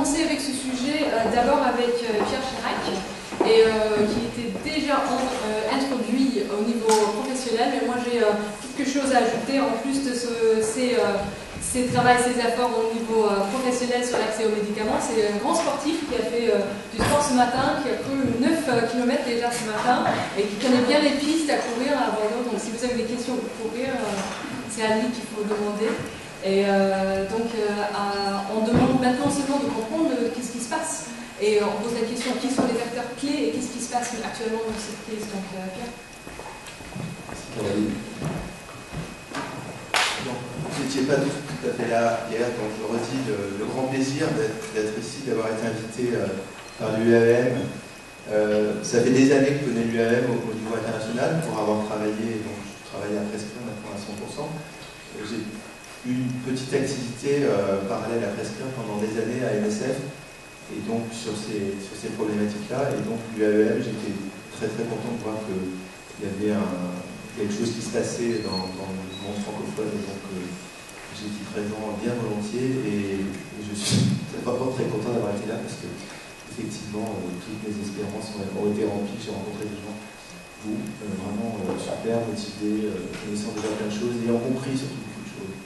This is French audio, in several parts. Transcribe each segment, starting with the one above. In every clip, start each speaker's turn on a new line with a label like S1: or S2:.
S1: commencé avec ce sujet d'abord avec Pierre Chirac, et qui était déjà introduit au niveau professionnel, mais moi j'ai quelque chose à ajouter en plus de ces efforts au niveau professionnel sur l'accès aux médicaments. C'est un grand sportif qui a fait du sport ce matin, qui a couru 9 km déjà ce matin, et qui connaît bien les pistes à courir à Bordeaux. Donc si vous avez des questions pour courir, c'est à lui qu'il faut demander. Et on demande maintenant seulement de comprendre qu'est-ce qui se passe. Et on pose la question, qui sont les acteurs clés et qu'est-ce qui se passe actuellement dans cette crise. Donc, Pierre.
S2: Vous n'étiez pas tout à fait là hier, donc je redis le grand plaisir d'être ici, d'avoir été invité par l'UAEM. Ça fait des années que je connais l'UAEM au niveau international pour avoir travaillé, donc je travaille à Prescrire maintenant à 100%. J'ai eu une petite activité parallèle à Prescrire pendant des années à MSF, et donc sur ces problématiques-là. Et donc l'UAEM, j'étais très très content de voir qu'il y avait quelque chose qui se passait dans le monde francophone, et donc j'étais présent bien volontiers, et je suis vraiment très content d'avoir été là, parce que effectivement toutes mes espérances ont été remplies. J'ai rencontré des gens, vous, vraiment super motivés, connaissant déjà plein de choses, ayant compris surtout beaucoup de choses.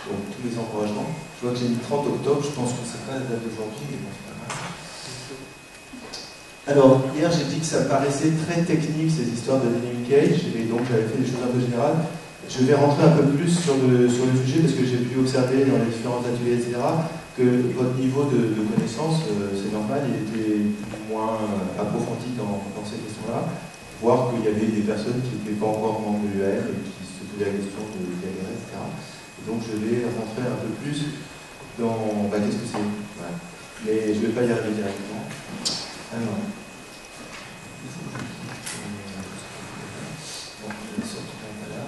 S2: Donc tous mes encouragements. Je vois que j'ai mis 30 octobre, je pense que c'est pas la date d'aujourd'hui, mais bon, c'est pas grave. Alors, hier j'ai dit que ça me paraissait très technique, ces histoires de naming cage, et donc j'avais fait des choses un peu générales. Je vais rentrer un peu plus sur le sujet, parce que j'ai pu observer dans les différents ateliers, etc., que votre niveau de connaissance, c'est normal, il était moins approfondi dans ces questions-là, voire qu'il y avait des personnes qui n'étaient pas encore membres de l'UAM et qui se posaient la question de l'UAM, etc. Et donc je vais rentrer un peu plus dans qu'est-ce que c'est. Voilà. Mais je ne vais pas y arriver directement. Alors, il faut que je bon, je vais sortir là.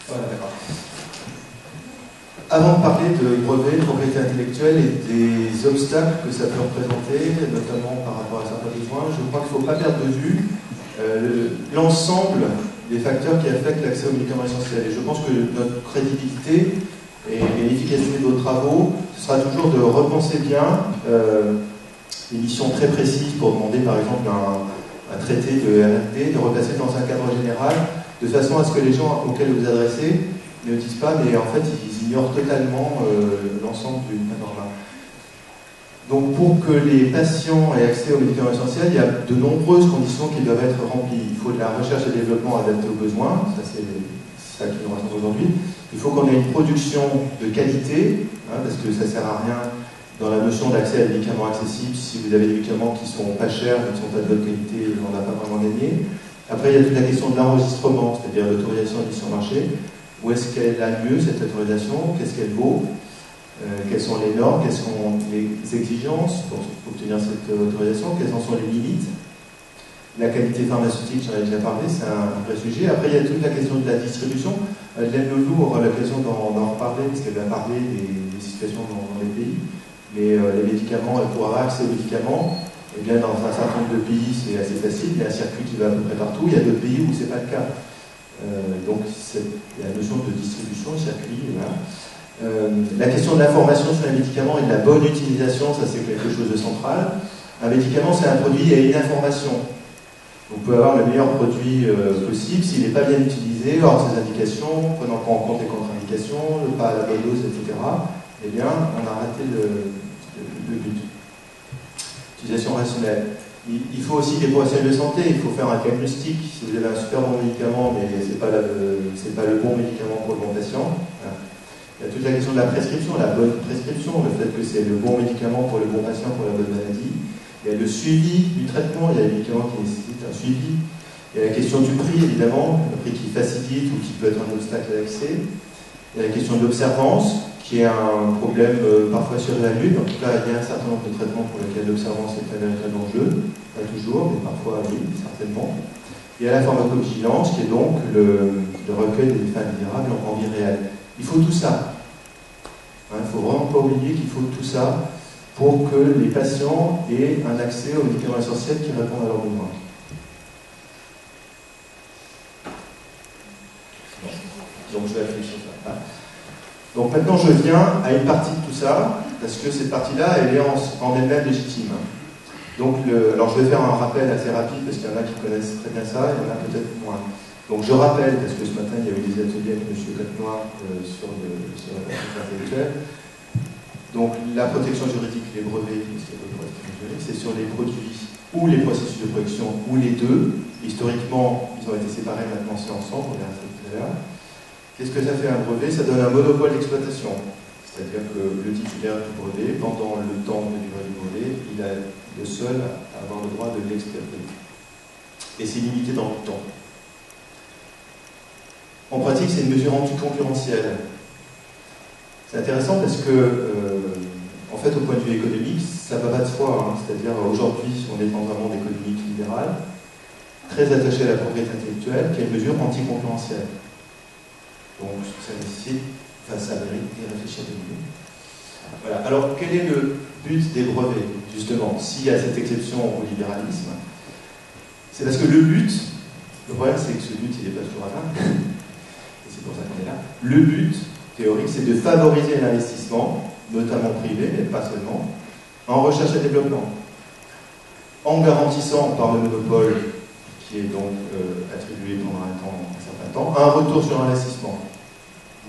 S2: Voilà, d'accord. Avant de parler de brevets, de propriété intellectuelle et des obstacles que ça peut représenter, notamment par rapport à certains besoins, je crois qu'il ne faut pas perdre de vue l'ensemble des facteurs qui affectent l'accès aux médicaments essentiels. Et je pense que notre crédibilité et l'efficacité de vos travaux, ce sera toujours de repenser bien des missions très précises pour demander par exemple un traité de RRP, de replacer dans un cadre général, de façon à ce que les gens auxquels vous adressez ne disent pas, mais en fait ils ignorent totalement l'ensemble du panorama. Donc pour que les patients aient accès aux médicaments essentiels, il y a de nombreuses conditions qui doivent être remplies. Il faut de la recherche et développement adaptée aux besoins, ça c'est ça qui nous rassemble aujourd'hui. Il faut qu'on ait une production de qualité, parce que ça ne sert à rien dans la notion d'accès à des médicaments accessibles. Si vous avez des médicaments qui ne sont pas chers, qui ne sont pas de bonne qualité, on n'a pas vraiment gagné. Après, il y a toute la question de l'enregistrement, c'est-à-dire l'autorisation de mise sur le marché. Où est-ce qu'elle a lieu, cette autorisation? Qu'est-ce qu'elle vaut? Quelles sont les normes? Quelles sont les exigences pour obtenir cette autorisation? Quelles en sont les limites? La qualité pharmaceutique, j'en ai déjà parlé, c'est un vrai sujet. Après, il y a toute la question de la distribution. Hélène Leloup aura l'occasion d'en reparler, parce qu'elle va parler des situations dans les pays. Mais les médicaments, pour avoir accès aux médicaments, eh bien, dans un certain nombre de pays, c'est assez facile. Il y a un circuit qui va à peu près partout. Il y a d'autres pays où ce n'est pas le cas. Donc, il y a la notion de distribution, circuit, voilà. La question de l'information sur les médicaments et de la bonne utilisation, ça c'est quelque chose de central. Un médicament, c'est un produit et une information. Vous pouvez avoir le meilleur produit possible, s'il n'est pas bien utilisé, hors ses indications, prenant pas en compte les contre-indications, pas à la bonne dose, etc., eh bien, on a raté le but. Utilisation rationnelle. Il faut aussi des professionnels de santé, il faut faire un diagnostic. Si vous avez un super bon médicament, mais ce n'est pas le bon médicament pour le bon patient. Voilà. Il y a toute la question de la prescription, la bonne prescription, le fait que c'est le bon médicament pour le bon patient, pour la bonne maladie. Il y a le suivi du traitement, il y a des médicaments qui nécessitent un suivi. Il y a la question du prix, évidemment, le prix qui facilite ou qui peut être un obstacle à l'accès. Il y a la question de l'observance, qui est un problème parfois sur la Lune. En tout cas, il y a un certain nombre de traitements pour lesquels l'observance est un véritable enjeu. Pas toujours, mais parfois oui, certainement. Il y a la pharmacovigilance, qui est donc le recueil des effets indésirables en vie réelle. Il faut tout ça. Il ne faut vraiment pas oublier qu'il faut tout ça pour que les patients aient un accès aux médicaments essentiels qui répondent à leurs besoins. Donc je vais afficher ça. Donc maintenant je viens à une partie de tout ça, parce que cette partie-là, elle est en elle-même légitime. Donc alors je vais faire un rappel assez rapide, parce qu'il y en a qui connaissent très bien ça, il y en a peut-être moins. Donc je rappelle, parce que ce matin il y a eu des ateliers avec M. Cottenoir sur la protection intellectuelle. Donc la protection juridique, les brevets, c'est sur les produits ou les processus de production, ou les deux. Historiquement, ils ont été séparés, maintenant c'est ensemble, on verra ça tout à l'heure. Qu'est-ce que ça fait un brevet? Ça donne un monopole d'exploitation. C'est-à-dire que le titulaire du brevet, pendant le temps de durée du brevet, il est le seul à avoir le droit de l'exploiter. Et c'est limité dans le temps. En pratique, c'est une mesure anticoncurrentielle. C'est intéressant parce que, en fait, au point de vue économique, ça ne va pas de soi. Hein. C'est-à-dire, aujourd'hui, on est dans un monde économique libéral, très attaché à la propriété intellectuelle, qui est une mesure anticoncurrentielle. Donc, ça nécessite, ça mérite d'y réfléchir de nouveau. Voilà. Alors, quel est le but des brevets, justement, s'il y a cette exception au libéralisme? C'est parce que le problème, c'est que ce but, il n'est pas toujours atteint. Et c'est pour ça qu'on est là. Le but théorique, c'est de favoriser l'investissement, notamment privé, mais pas seulement, en recherche et développement, en garantissant par le monopole qui est donc attribué pendant un certain temps, un retour sur investissement.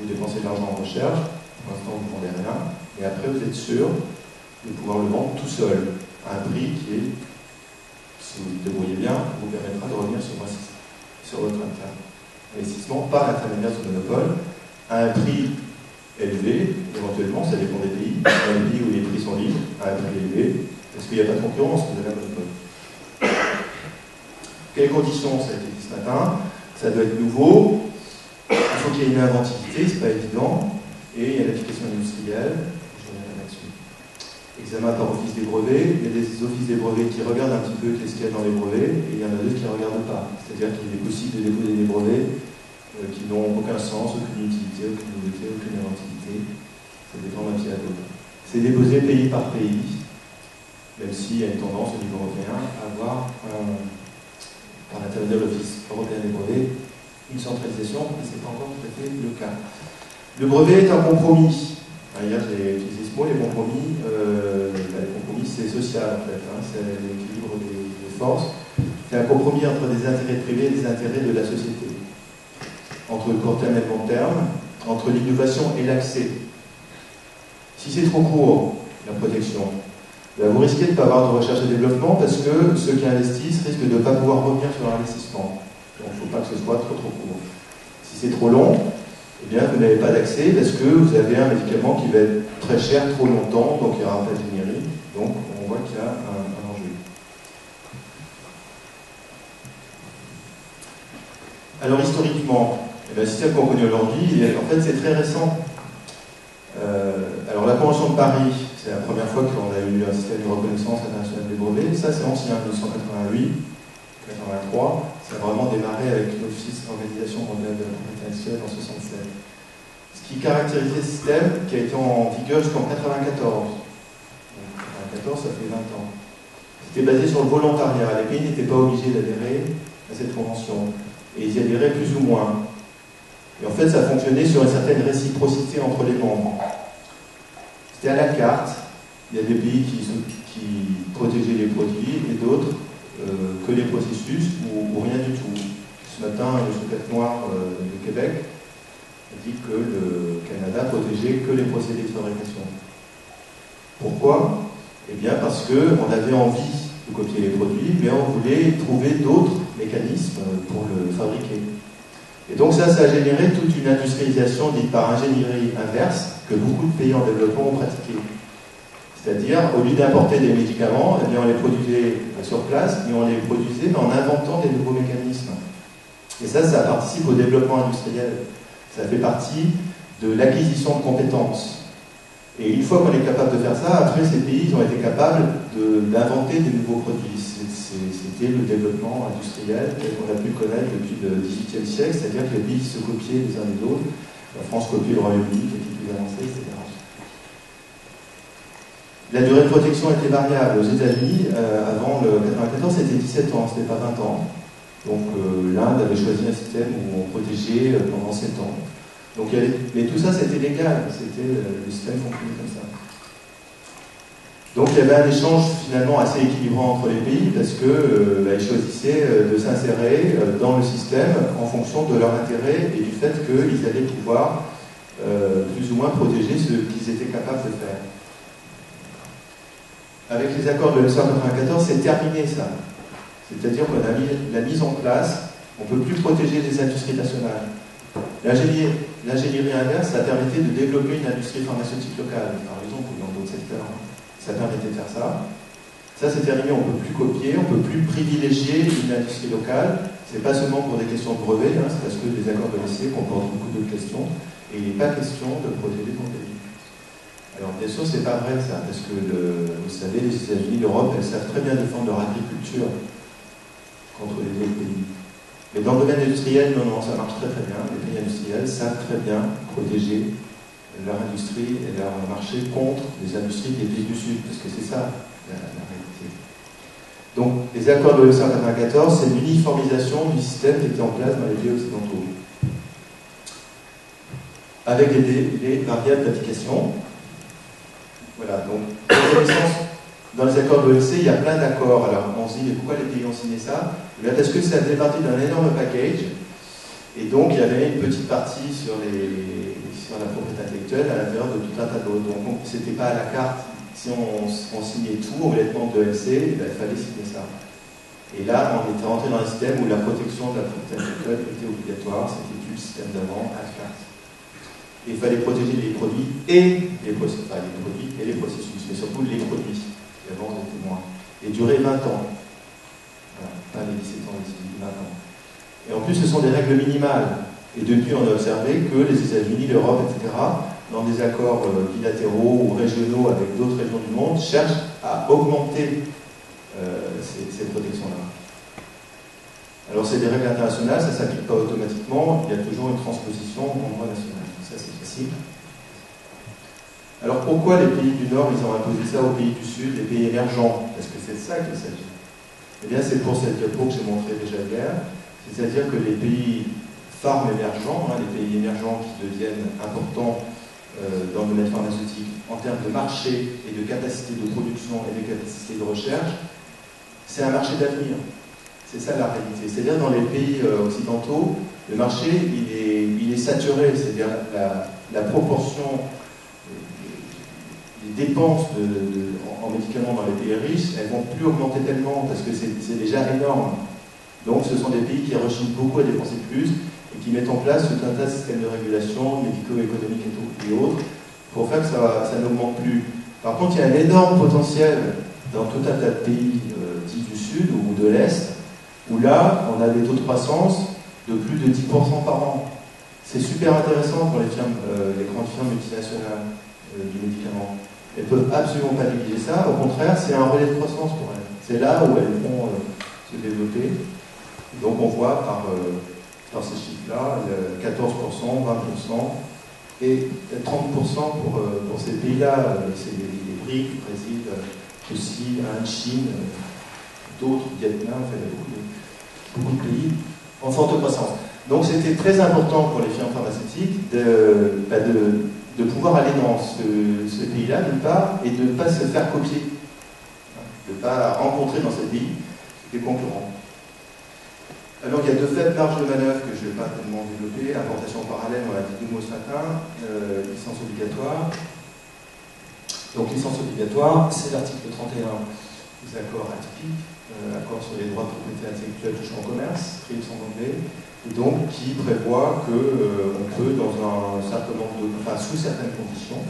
S2: Vous dépensez de l'argent en recherche, pour l'instant vous ne vendez rien, et après vous êtes sûr de pouvoir le vendre tout seul, à un prix qui est, si vous vous débrouillez bien, vous permettra de revenir sur votre investissement par l'intermédiaire du monopole, à un prix élevé, éventuellement, ça dépend des pays. Dans les pays où les prix sont libres, à un prix élevé, parce qu'il n'y a pas de concurrence, vous avez un monopole. Quelles conditions? Ça a été dit ce matin. Ça doit être nouveau. Il faut qu'il y ait une inventivité, c'est pas évident. Et il y a l'application industrielle. Je reviendrai là-dessus. Examen par office des brevets. Il y a des offices des brevets qui regardent un petit peu qu'est-ce qu'il y a dans les brevets, et il y en a d'autres qui ne regardent pas. C'est-à-dire qu'il est possible de déposer des brevets qui n'ont aucun sens, aucune utilité, aucune nouveauté, aucune inventivité. Ça dépend d'un pied à l'autre. C'est déposé pays par pays, même s'il y a une tendance au niveau européen à avoir, par l'intermédiaire de l'Office européen des brevets, une centralisation, mais ce n'est pas encore tout à fait le cas. Le brevet est un compromis. Hier, j'ai utilisé ce mot, les compromis. Les compromis, c'est social, en fait. Hein, c'est l'équilibre des forces. C'est un compromis entre des intérêts privés et des intérêts de la société. Entre le court terme et le long terme, entre l'innovation et l'accès. Si c'est trop court, la protection, ben vous risquez de ne pas avoir de recherche et développement parce que ceux qui investissent risquent de ne pas pouvoir revenir sur l'investissement. Donc il ne faut pas que ce soit trop court. Si c'est trop long, eh bien vous n'avez pas d'accès parce que vous avez un médicament qui va être très cher trop longtemps, donc il n'y aura pas de générique. Donc on voit qu'il y a un enjeu. Alors historiquement, le système qu'on connaît aujourd'hui, en fait, c'est très récent. Alors, la Convention de Paris, c'est la première fois qu'on a eu un système de reconnaissance internationale des brevets. Ça, c'est ancien, 1988, 83. Ça a vraiment démarré avec l'Organisation européenne de la propriété intellectuelle en 1967. Ce qui caractérisait ce système, qui a été en vigueur jusqu'en 1994. Donc, 1994, ça fait 20 ans. C'était basé sur le volontariat. Les pays n'étaient pas obligés d'adhérer à cette convention. Et ils y adhéraient plus ou moins. Et en fait, ça fonctionnait sur une certaine réciprocité entre les membres. C'était à la carte. Il y a des pays qui protégeaient les produits et d'autres que les processus ou rien du tout. Ce matin, M. Cottenoir de Québec a dit que le Canada protégeait que les procédés de fabrication. Pourquoi? Eh bien parce qu'on avait envie de copier les produits, mais on voulait trouver d'autres mécanismes pour le fabriquer. Et donc ça a généré toute une industrialisation dite par ingénierie inverse que beaucoup de pays en développement ont pratiqué. C'est-à-dire, au lieu d'importer des médicaments, eh bien, on les produisait sur place, mais on les produisait en inventant des nouveaux mécanismes. Et ça participe au développement industriel. Ça fait partie de l'acquisition de compétences. Et une fois qu'on est capable de faire ça, après ces pays ils ont été capables d'inventer des nouveaux produits. C'était le développement industriel tel qu'on a pu le connaître depuis le XVIIIe siècle, c'est-à-dire que les pays se copiaient les uns des autres. La France copiait le Royaume-Uni, qui était plus avancé, etc. La durée de protection était variable. Aux États-Unis, avant le 94, c'était 17 ans, c'était pas 20 ans. Donc l'Inde avait choisi un système où on protégeait pendant 7 ans. Donc, mais tout ça, c'était légal, le système fonctionnait comme ça. Donc il y avait un échange finalement assez équilibrant entre les pays parce que ils choisissaient de s'insérer dans le système en fonction de leur intérêt et du fait qu'ils allaient pouvoir plus ou moins protéger ce qu'ils étaient capables de faire. Avec les accords de 1994, c'est terminé ça. C'est-à-dire qu'on a mis la mise en place, on ne peut plus protéger les industries nationales. L'ingénierie inverse, ça permettait de développer une industrie pharmaceutique locale, par exemple, ou dans d'autres secteurs. Ça permettait de faire ça. Ça, c'est terminé, on ne peut plus copier, on ne peut plus privilégier une industrie locale. Ce n'est pas seulement pour des questions de brevets, c'est parce que les accords de l'OMC comportent beaucoup d'autres questions, et il n'est pas question de protéger ton pays. Alors, bien sûr, ce n'est pas vrai ça, parce que, vous savez, les États-Unis, l'Europe, elles savent très bien défendre leur agriculture contre les autres pays. Mais dans le domaine industriel, non, ça marche très très bien. Les pays industriels savent très bien protéger leur industrie et leur marché contre les industries des pays du Sud, parce que c'est ça la réalité. Donc, les accords de 1994, c'est l'uniformisation du système qui était en place dans les pays occidentaux. Avec les variables d'application. Voilà, donc, dans les accords de l'OMC, il y a plein d'accords. Alors, on se dit, mais pourquoi les pays ont signé ça? Parce que ça faisait partie d'un énorme package. Et donc, il y avait une petite partie sur la propriété intellectuelle à l'intérieur de tout un tas d'autres. Donc, c'était pas à la carte. Si on signait tout au vêtement de l'OMC, il fallait signer ça. Et là, on était rentré dans un système où la protection de la propriété intellectuelle était obligatoire. C'était plus le système d'avant à la carte. Et il fallait protéger les produits et les processus, mais surtout les produits. Et avant, on était moins. Et durer 20 ans. Voilà, pas les 17 ans, les 20 ans. Et en plus, ce sont des règles minimales. Et depuis, on a observé que les États-Unis, l'Europe, etc., dans des accords bilatéraux ou régionaux avec d'autres régions du monde, cherchent à augmenter ces protections-là. Alors, c'est des règles internationales, ça ne s'applique pas automatiquement, il y a toujours une transposition en droit national. Ça, c'est facile. Alors, pourquoi les pays du Nord, ils ont imposé ça aux pays du Sud, les pays émergents? Parce que c'est de ça qu'il s'agit. Eh bien, c'est pour cette diapo que j'ai montré déjà hier. C'est-à-dire que les pays pharma émergents, les pays émergents qui deviennent importants dans le domaine pharmaceutique en termes de marché et de capacité de production et de capacité de recherche, c'est un marché d'avenir. C'est ça la réalité. C'est-à-dire dans les pays occidentaux, le marché il est saturé, c'est-à-dire la proportion des dépenses en médicaments dans les pays riches, elles ne vont plus augmenter tellement parce que c'est déjà énorme. Donc ce sont des pays qui rechignent beaucoup à dépenser plus et qui mettent en place tout un tas de systèmes de régulation, médico-économiques et autres, pour faire que ça n'augmente plus. Par contre, il y a un énorme potentiel dans tout un tas de pays dits du Sud ou de l'Est, où là, on a des taux de croissance de plus de 10% par an. C'est super intéressant pour les grandes firmes multinationales du médicament. Elles ne peuvent absolument pas négliger ça. Au contraire, c'est un relais de croissance pour elles. C'est là où elles vont se développer. Donc on voit par ces chiffres-là, 14%, 20% et 30% pour ces pays-là. C'est les BRIC, le Brésil, Russie, Inde, Chine, d'autres, Vietnam, enfin, il y a beaucoup de pays en forte croissance. Donc c'était très important pour les firmes pharmaceutiques de pouvoir aller dans ce pays-là d'une part et de ne pas se faire copier, de ne pas rencontrer dans ce pays des concurrents. Alors il y a deux faibles marges de manœuvre que je ne vais pas tellement développer, importation parallèle, on l'a dit deux mots ce matin, licence obligatoire. Donc licence obligatoire, c'est l'article 31 des accords atypiques, accord sur les droits de propriété intellectuelle touchant au commerce, TRIPS en anglais, et donc qui prévoit qu'on peut, dans un certain nombre sous certaines conditions,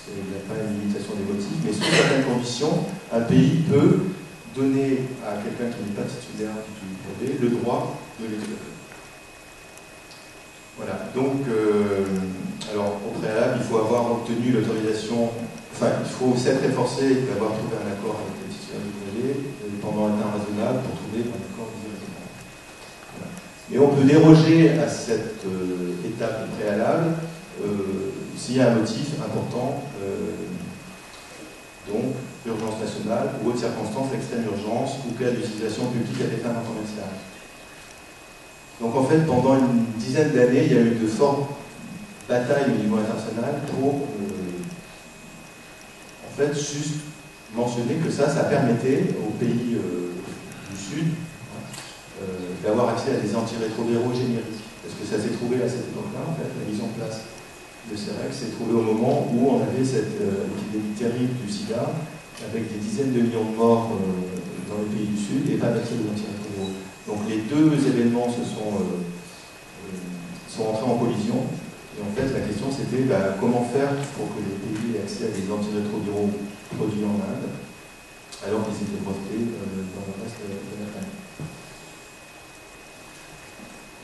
S2: il n'y a pas une limitation des motifs, mais sous certaines conditions, un pays peut donner à quelqu'un qui n'est pas titulaire du brevet le droit de l'exploiter. Voilà, donc, alors au préalable, il faut avoir obtenu l'autorisation, enfin, il faut s'être efforcé d'avoir trouvé un accord avec les titulaires du brevet pendant un temps raisonnable pour trouver un accord raisonnable. Voilà. Mais on peut déroger à cette étape préalable s'il y a un motif important, donc urgence nationale ou autre circonstance d'extrême urgence ou cas d'utilisation publique à des fins commerciales. Donc en fait, pendant une dizaine d'années, il y a eu de fortes batailles au niveau international pour en fait juste mentionner que ça permettait aux pays du Sud d'avoir accès à des antirétroviraux génériques. Parce que ça s'est trouvé à cette époque-là, en fait, la mise en place de ces règles s'est trouvée au moment où on avait cette épidémie terrible du sida, avec des dizaines de millions de morts dans les pays du Sud et pas d'accès aux antirétroviraux. Donc les deux événements sont entrés en collision. Et en fait, la question c'était comment faire pour que les pays aient accès à des antirétroviraux produits en Inde, alors qu'ils étaient brevetés dans le reste de la planète.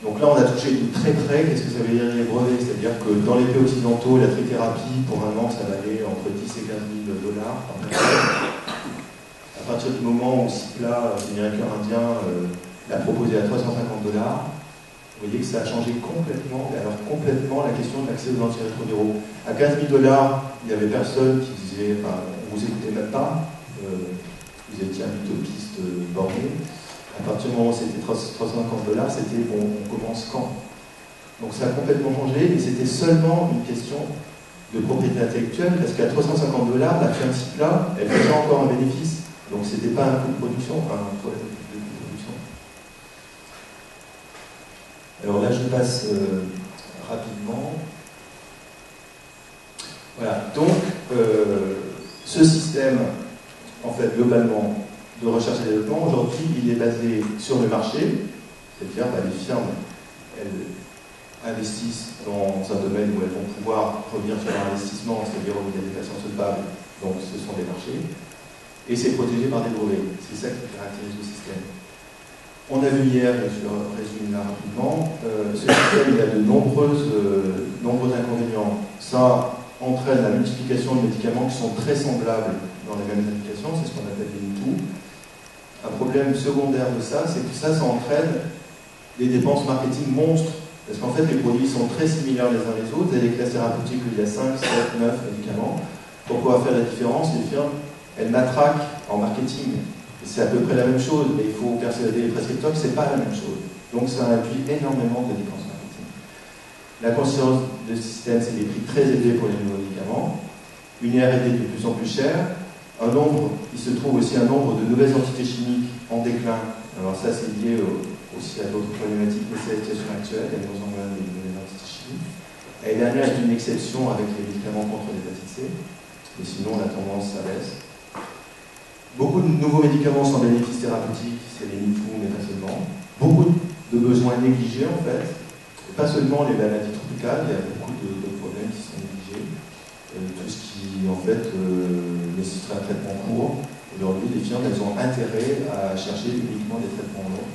S2: Donc là, on a touché de très près qu'est-ce que ça veut dire les brevets, c'est-à-dire que dans les pays occidentaux, la trithérapie, pour un an, ça valait entre 10 et 15 000 dollars par personne. À partir du moment où Cipla, génériqueur indien, l'a proposé à 350 dollars, vous voyez que ça a changé complètement, mais alors complètement, la question de l'accès aux antirétroviraux. À 15 000 dollars, il n'y avait personne qui disait, enfin, on vous écoutait même pas, vous étiez un utopiste borné. À partir du moment où c'était 350 dollars, c'était bon, on commence quand? Donc ça a complètement changé, et c'était seulement une question de propriété intellectuelle, parce qu'à 350 dollars, la firme Cipla, elle faisait encore un bénéfice. Donc c'était pas un coût de production, enfin un problème de coût de production. Alors là, je passe rapidement. Voilà, donc ce système, en fait, globalement, de recherche et développement, aujourd'hui, il est basé sur le marché, c'est-à-dire les firmes, elles investissent dans un domaine où elles vont pouvoir revenir sur leur investissement, c'est-à-dire où il y a des patients solvables, donc ce sont des marchés, et c'est protégé par des brevets. C'est ça qui caractérise le système. On a vu hier, et je résume là rapidement, ce système il a de nombreux inconvénients. Ça entraîne la multiplication de médicaments qui sont très semblables dans les mêmes indications, c'est ce qu'on appelle des MeToo. Un problème secondaire de ça, c'est que ça entraîne des dépenses marketing monstres. Parce qu'en fait, les produits sont très similaires les uns les autres. Vous avez des classes thérapeutiques où il y a 5, 7, 9 médicaments. Pour pouvoir faire la différence, les firmes, elles matraquent en marketing. C'est à peu près la même chose, mais il faut persuader les prescripteurs que ce n'est pas la même chose. Donc ça induit énormément de dépenses marketing. La conséquence de ce système, c'est des prix très élevés pour les nouveaux médicaments, une R&D de plus en plus chère, il se trouve aussi un nombre de nouvelles entités chimiques en déclin. Alors ça, c'est lié aussi à d'autres problématiques, mais c'est la situation actuelle, il y a de moins en moins de nouvelles entités chimiques. L'année dernière est une exception avec les médicaments contre l'hépatite C, mais sinon la tendance, ça baisse. Beaucoup de nouveaux médicaments sans bénéfice thérapeutique, c'est les MeToo, mais pas seulement. Beaucoup de besoins négligés, en fait. Et pas seulement les maladies tropicales, il y a beaucoup de problèmes qui sont négligés. Tout ce qui, en fait, nécessiterait un traitement court. Aujourd'hui, les firmes, elles ont intérêt à chercher uniquement des traitements longs.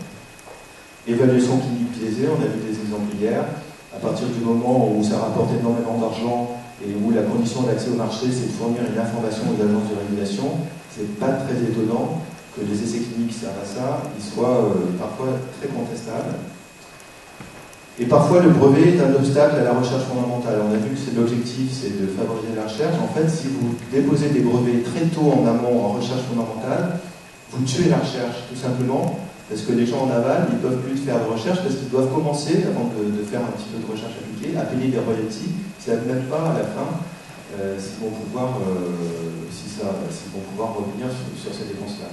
S2: Évaluation clinique biaisée, on a vu des exemples hier. À partir du moment où ça rapporte énormément d'argent et où la condition d'accès au marché, c'est de fournir une information aux agences de régulation, c'est pas très étonnant que les essais cliniques qui servent à ça, ils soient parfois très contestables. Et parfois, le brevet est un obstacle à la recherche fondamentale. On a vu que l'objectif, c'est de favoriser la recherche. En fait, si vous déposez des brevets très tôt en amont en recherche fondamentale, vous tuez la recherche, tout simplement, parce que les gens en aval, ils ne peuvent plus faire de recherche parce qu'ils doivent commencer, avant de faire un petit peu de recherche appliquée, à payer des royalties. Ils ne savent même pas, à la fin, s'ils vont pouvoir revenir sur ces dépenses-là.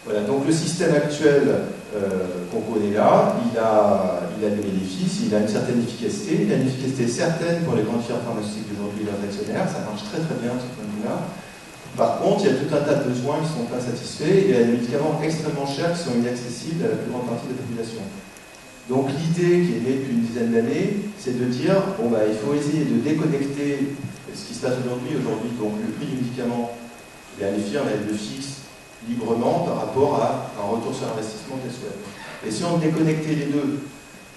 S2: Voilà, donc le système actuel qu'on connaît là, il a des bénéfices, il a une certaine efficacité, il a une efficacité certaine pour les grandes firmes pharmaceutiques d'aujourd'hui et leurs actionnaires, ça marche très très bien de ce point de vue-là. Par contre, il y a tout un tas de besoins qui ne sont pas satisfaits, et il y a des médicaments extrêmement chers qui sont inaccessibles à la plus grande partie de la population. Donc l'idée qui est née depuis une dizaine d'années, c'est de dire, il faut essayer de déconnecter ce qui se passe aujourd'hui. Donc le prix du médicament, les firmes, elles le fixent librement par rapport à un retour sur investissement qu'elles souhaitent. Et si on déconnectait les deux,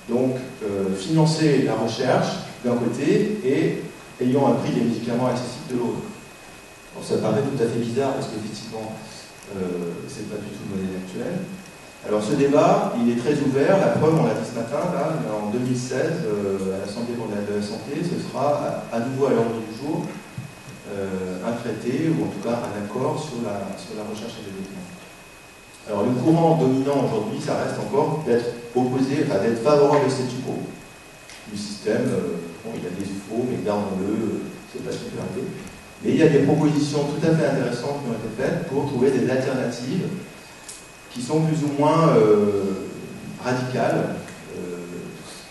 S2: donc financer la recherche d'un côté et ayant un prix des médicaments accessible de l'autre. Ça paraît tout à fait bizarre parce qu'effectivement, c'est pas du tout le modèle actuel. Alors ce débat, il est très ouvert. La preuve, on l'a dit ce matin, là, en 2016, à l'Assemblée mondiale de la santé, ce sera à nouveau à l'ordre du jour un traité, ou en tout cas un accord sur la recherche et le développement. Alors le courant dominant aujourd'hui, ça reste encore d'être opposé, enfin d'être favorable au statu quo du système. Bon, il y a des défauts, mais gardons-le, c'est pas super élevé. Mais il y a des propositions tout à fait intéressantes qui ont été faites pour trouver des alternatives qui sont plus ou moins radicales,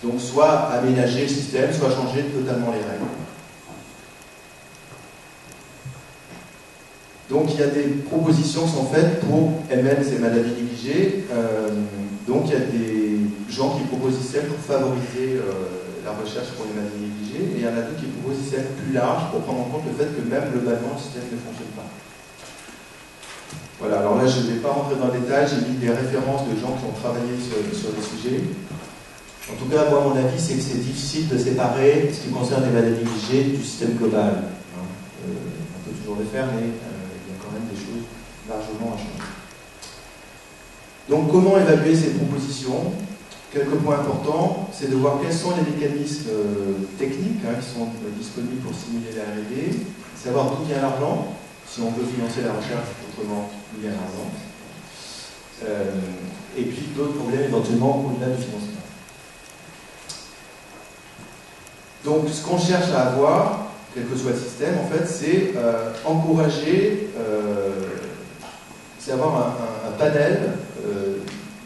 S2: donc soit aménager le système, soit changer totalement les règles. Donc il y a des propositions qui sont faites pour MS et maladies négligées. Donc il y a des gens qui proposent des systèmes pour favoriser la recherche pour les maladies négligées, et il y en a d'autres qui proposent des systèmes plus larges pour prendre en compte le fait que même globalement le système ne fonctionne pas. Voilà, alors là je ne vais pas rentrer dans le détail, j'ai mis des références de gens qui ont travaillé sur les sujets. En tout cas, moi mon avis c'est que c'est difficile de séparer ce qui concerne les maladies négligées du système global. On peut toujours le faire, mais il y a quand même des choses largement à changer. Donc comment évaluer ces propositions? Quelques points importants, c'est de voir quels sont les mécanismes techniques qui sont disponibles pour stimuler la R&D, savoir d'où vient l'argent, si on veut financer la recherche, autrement, d'où vient l'argent. Et puis d'autres problèmes éventuellement au-delà du financement. Donc ce qu'on cherche à avoir, quel que soit le système, en fait, c'est encourager, c'est avoir un panel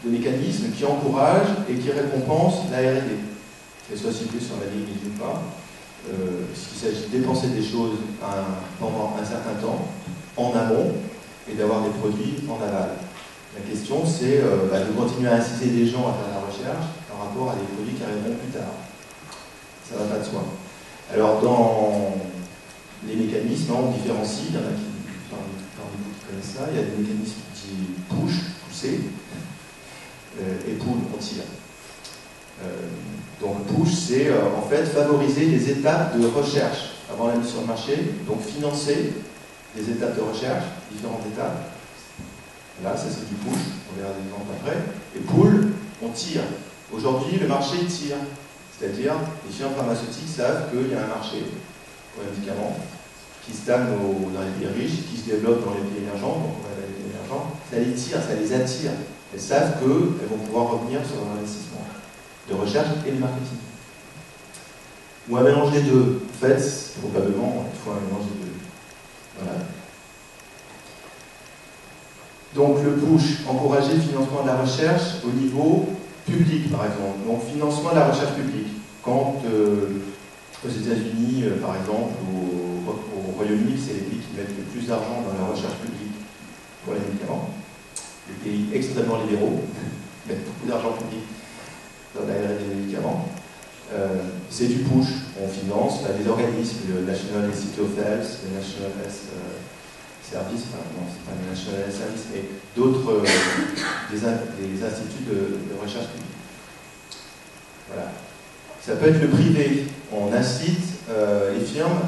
S2: de mécanismes qui encouragent et qui récompensent la R&D, qu'elle soit ciblée sur la ligne ou pas. S'il s'agit de dépenser des choses pendant un certain temps, en amont, et d'avoir des produits en aval. La question, c'est de continuer à inciter les gens à faire la recherche par rapport à des produits qui arriveront plus tard. Ça ne va pas de soi. Alors, dans les mécanismes, on différencie, il y en a qui, parmi vous qui connaissent ça, il y a des mécanismes qui pousser, et pull, on tire. Donc push, c'est en fait favoriser les étapes de recherche avant la mise sur le marché, donc financer des étapes de recherche, différentes étapes. Là, ça c'est du push, on verra des exemples après. Et pull, on tire. Aujourd'hui, le marché tire. C'est-à-dire, les firmes pharmaceutiques savent qu'il y a un marché pour les médicaments qui stagne dans les pays riches, qui se développe dans les pays émergents, donc on va aller dans les pays émergents. Ça les tire, ça les attire. Elles savent qu'elles vont pouvoir revenir sur leur investissement de recherche et de marketing. Ou un mélange des deux. En fait, probablement, il faut un mélange des deux. Voilà. Donc le push, encourager le financement de la recherche au niveau public, par exemple. Donc financement de la recherche publique. Quand aux États-Unis, par exemple, au Royaume-Uni, c'est les pays qui mettent le plus d'argent dans la recherche publique pour les médicaments. Les pays extrêmement libéraux mettent beaucoup d'argent public dans la R&D des médicaments. C'est du push. On finance des organismes, le National Institute of Health, le National Health Service, enfin non, c'est pas le National Health Service, mais d'autres des instituts de recherche publique. Voilà. Ça peut être le privé. On incite les firmes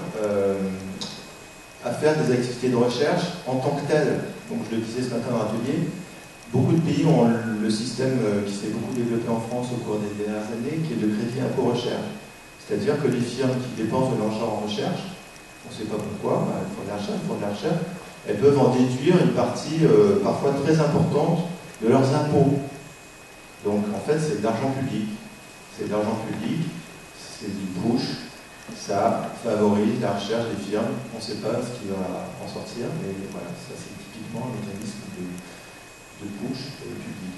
S2: à faire des activités de recherche en tant que telles. Donc je le disais ce matin dans l'atelier, beaucoup de pays ont le système qui s'est beaucoup développé en France au cours des dernières années, qui est de crédit impôt recherche. C'est-à-dire que les firmes qui dépensent de l'argent en recherche, on ne sait pas pourquoi, elles font de la recherche, elles peuvent en déduire une partie parfois très importante de leurs impôts. Donc en fait c'est de l'argent public. C'est de l'argent public, c'est du push, ça favorise la recherche des firmes. On ne sait pas ce qui va en sortir, mais voilà, ça c'est typiquement un mécanisme de push public.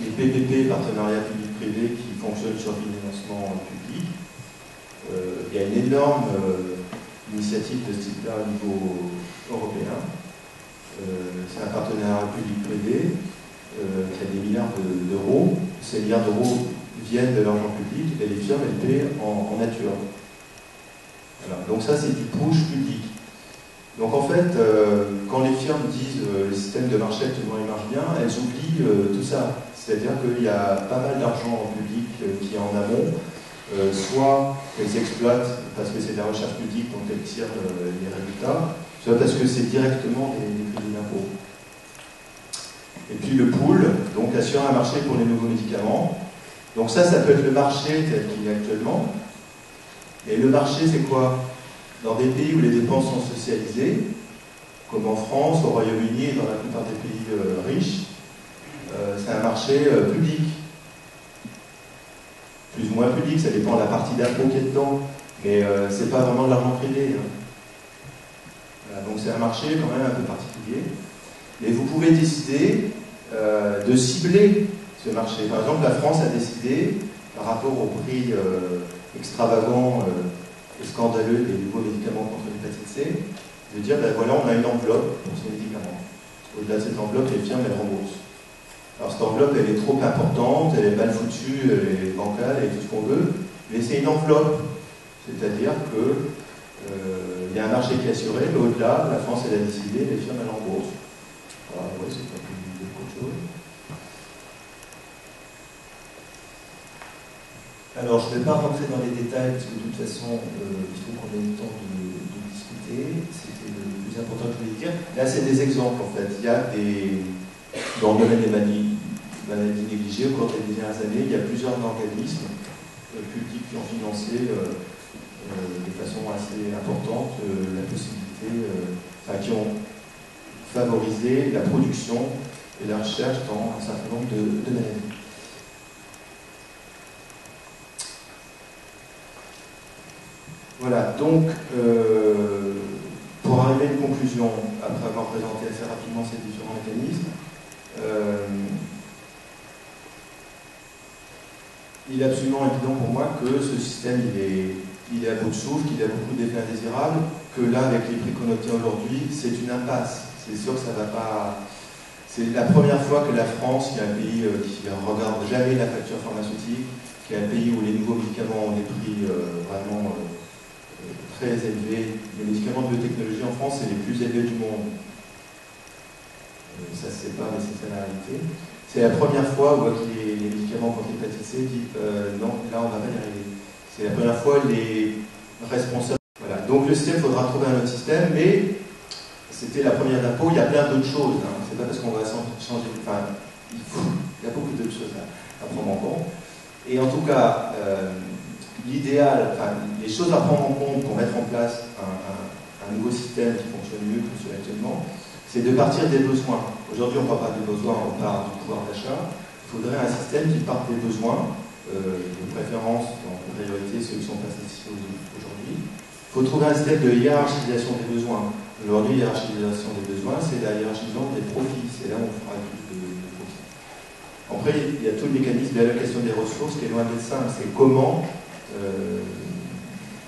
S2: Les PPP, partenariats public-privé, qui fonctionnent sur le financement public. Il y a une énorme initiative de ce type-là au niveau européen. C'est un partenariat public-privé qui a des milliards d'euros. Ces milliards d'euros viennent de l'argent public et les firmes elles paient en nature. Voilà. Donc ça c'est du push public. Donc en fait, quand les firmes disent le système de marché actuellement il marche bien, elles oublient tout ça. C'est-à-dire qu'il y a pas mal d'argent public qui est en amont soit qu'elles exploitent parce que c'est de la recherche publique dont elles tirent les résultats, soit parce que c'est directement des crédits d'impôt. Et puis le pool, donc assurer un marché pour les nouveaux médicaments. Donc ça peut être le marché tel qu'il est actuellement. Et le marché, c'est quoi? Dans des pays où les dépenses sont socialisées, comme en France, au Royaume-Uni et dans la plupart des pays riches, c'est un marché public. Plus ou moins public, ça dépend de la partie d'impôt qui est dedans, mais c'est pas vraiment de l'argent privé. Hein. Voilà, donc c'est un marché quand même un peu particulier. Et vous pouvez décider de cibler ce marché. Par exemple, la France a décidé, par rapport au prix extravagant et scandaleux des nouveaux médicaments contre l'hépatite C, de dire, ben voilà, on a une enveloppe pour ces médicaments. Au-delà de cette enveloppe, les firmes, elles remboursent. Alors cette enveloppe, elle est trop importante, elle est mal foutue, elle est bancale, et tout ce qu'on veut, mais c'est une enveloppe. C'est-à-dire que il y a un marché qui est assuré, mais au-delà, la France, elle a décidé, les firmes, elles remboursent. Alors, ouais, c'est pas plus qu'autre chose. Alors, je ne vais pas rentrer dans les détails, parce que de toute façon, il faut qu'on ait le temps de discuter. C'était le plus important que je voulais dire. Là, c'est des exemples, en fait. Il y a des... Dans le domaine des maladies négligées, au cours des dernières années, il y a plusieurs organismes publics qui ont financé de façon assez importante la possibilité, qui ont favorisé la production et la recherche dans un certain nombre de maladies. Voilà, donc, pour arriver à une conclusion, après avoir présenté assez rapidement ces différents mécanismes, il est absolument évident pour moi que ce système, il est à bout de souffle, qu'il a beaucoup d'effets indésirables, que là, avec les prix qu'on obtient aujourd'hui, c'est une impasse. C'est sûr que ça ne va pas... C'est la première fois que la France, qui est un pays qui ne regarde jamais la facture pharmaceutique, qui est un pays où les nouveaux médicaments ont des prix vraiment très élevés. Les médicaments de biotechnologie en France, c'est les plus élevés du monde. Ça, c'est pas, mais c'est la réalité. C'est la première fois où les médicaments contre l'hépatite C disent non, là, on va pas y arriver. C'est la première fois les responsables. Voilà. Donc, le système, il faudra trouver un autre système, mais c'était la première d'impôt. Il y a plein d'autres choses. Hein. C'est pas parce qu'on va changer. Enfin, il y a beaucoup d'autres choses à prendre en compte. Et en tout cas, l'idéal, les choses à prendre en compte pour mettre en place un nouveau système qui fonctionne mieux que celui actuellement, c'est de partir des besoins. Aujourd'hui, on ne parle pas des besoins, on parle du pouvoir d'achat. Il faudrait un système qui parte des besoins, de préférence, en priorité, ceux qui sont pas satisfaits aujourd'hui. Il faut trouver un système de hiérarchisation des besoins. Aujourd'hui, hiérarchisation des besoins, c'est la hiérarchisation des profits. C'est là où on fera plus de profits. Après, il y a tout le mécanisme d'allocation des ressources qui est loin d'être simple. C'est comment,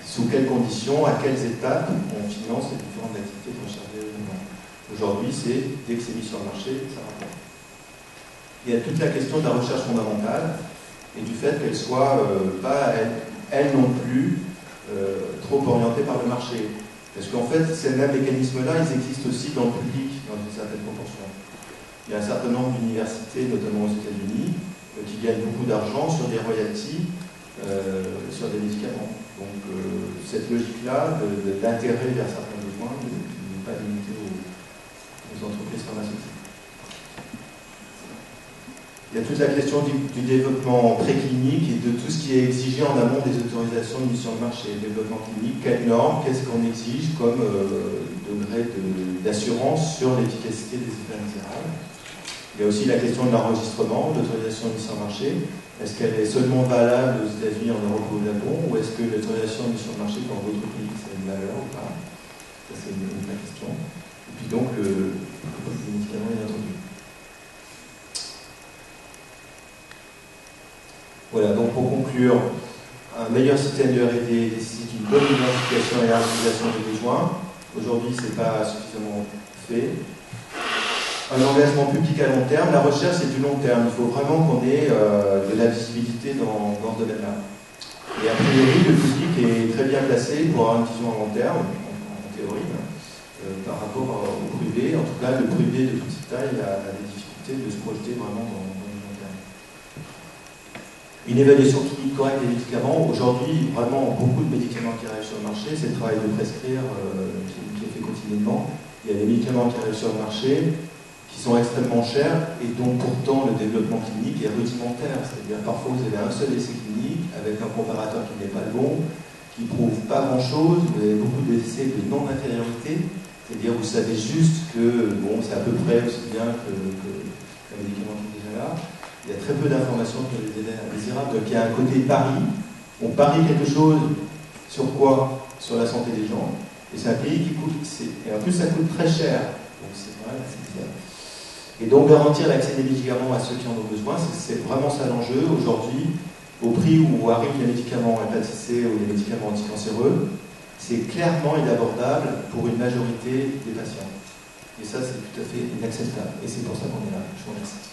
S2: sous quelles conditions, à quelles étapes on finance les différentes activités de recherche et développement. Aujourd'hui, c'est dès que c'est mis sur le marché, ça rapporte. Il y a toute la question de la recherche fondamentale et du fait qu'elle soit pas, elle non plus, trop orientée par le marché. Parce qu'en fait, ces mêmes mécanismes-là, ils existent aussi dans le public, dans une certaine proportion. Il y a un certain nombre d'universités, notamment aux États-Unis, qui gagnent beaucoup d'argent sur des royalties, sur des médicaments. Donc, cette logique-là, d'intérêt vers certains besoins, n'est pas limitée aux entreprises pharmaceutiques. Il y a toute la question du développement préclinique et de tout ce qui est exigé en amont des autorisations de mise sur le marché. Développement clinique, quelles normes, qu'est-ce qu'on exige comme degré d'assurance sur l'efficacité des effets indésirables. Il y a aussi la question de l'enregistrement, de l'autorisation de mise sur le marché. Est-ce qu'elle est seulement valable aux États-Unis, en Europe ou au Japon, ou est-ce que l'autorisation de mise sur le marché dans d'autres pays, c'est une valeur ou pas? Ça, c'est une question. Et puis donc, le médicament est entendu. Voilà, donc pour conclure, un meilleur système de R&D nécessite une bonne identification et hiérarchisation des besoins. Aujourd'hui, ce n'est pas suffisamment fait. Un engagement public à long terme. La recherche, c'est du long terme. Il faut vraiment qu'on ait de la visibilité dans ce domaine-là. Et a priori, le public est très bien placé pour avoir une vision à long terme, en théorie, par rapport au privé. En tout cas, le privé de petite taille a des difficultés de se projeter vraiment dans le long terme. Une évaluation clinique correcte des médicaments. Aujourd'hui, vraiment, beaucoup de médicaments qui arrivent sur le marché, c'est le travail de prescrire qui est fait quotidiennement. Il y a des médicaments qui arrivent sur le marché qui sont extrêmement chers et dont pourtant le développement clinique est rudimentaire. C'est-à-dire parfois vous avez un seul essai clinique avec un comparateur qui n'est pas le bon, qui ne prouve pas grand-chose, vous avez beaucoup d'essais de non-infériorité, c'est-à-dire vous savez juste que bon, c'est à peu près aussi bien que le médicament qui est déjà là. Il y a très peu d'informations sur les effets indésirables, donc il y a un côté pari. On parie quelque chose sur quoi? Sur la santé des gens. Et c'est un pays qui coûte, et en plus ça coûte très cher. Donc c'est quand même assez bizarre. Et donc garantir l'accès des médicaments à ceux qui en ont besoin, c'est vraiment ça l'enjeu. Aujourd'hui, au prix où arrivent les médicaments hépatite C ou les médicaments anticancéreux, c'est clairement inabordable pour une majorité des patients. Et ça, c'est tout à fait inacceptable. Et c'est pour ça qu'on est là. Je vous remercie.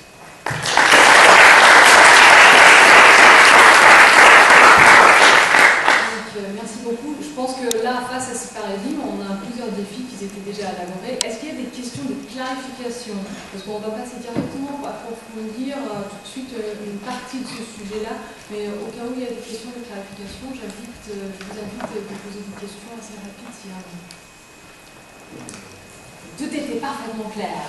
S1: Merci beaucoup. Je pense que là, face à ce paradigme, on a plusieurs défis qui étaient déjà élaborés. Est-ce qu'il y a des questions de clarification? Parce qu'on va passer directement à approfondir tout de suite une partie de ce sujet-là, mais au cas où il y a des questions de clarification, je vous invite à poser des questions assez rapides s'il y en a. Tout était parfaitement clair.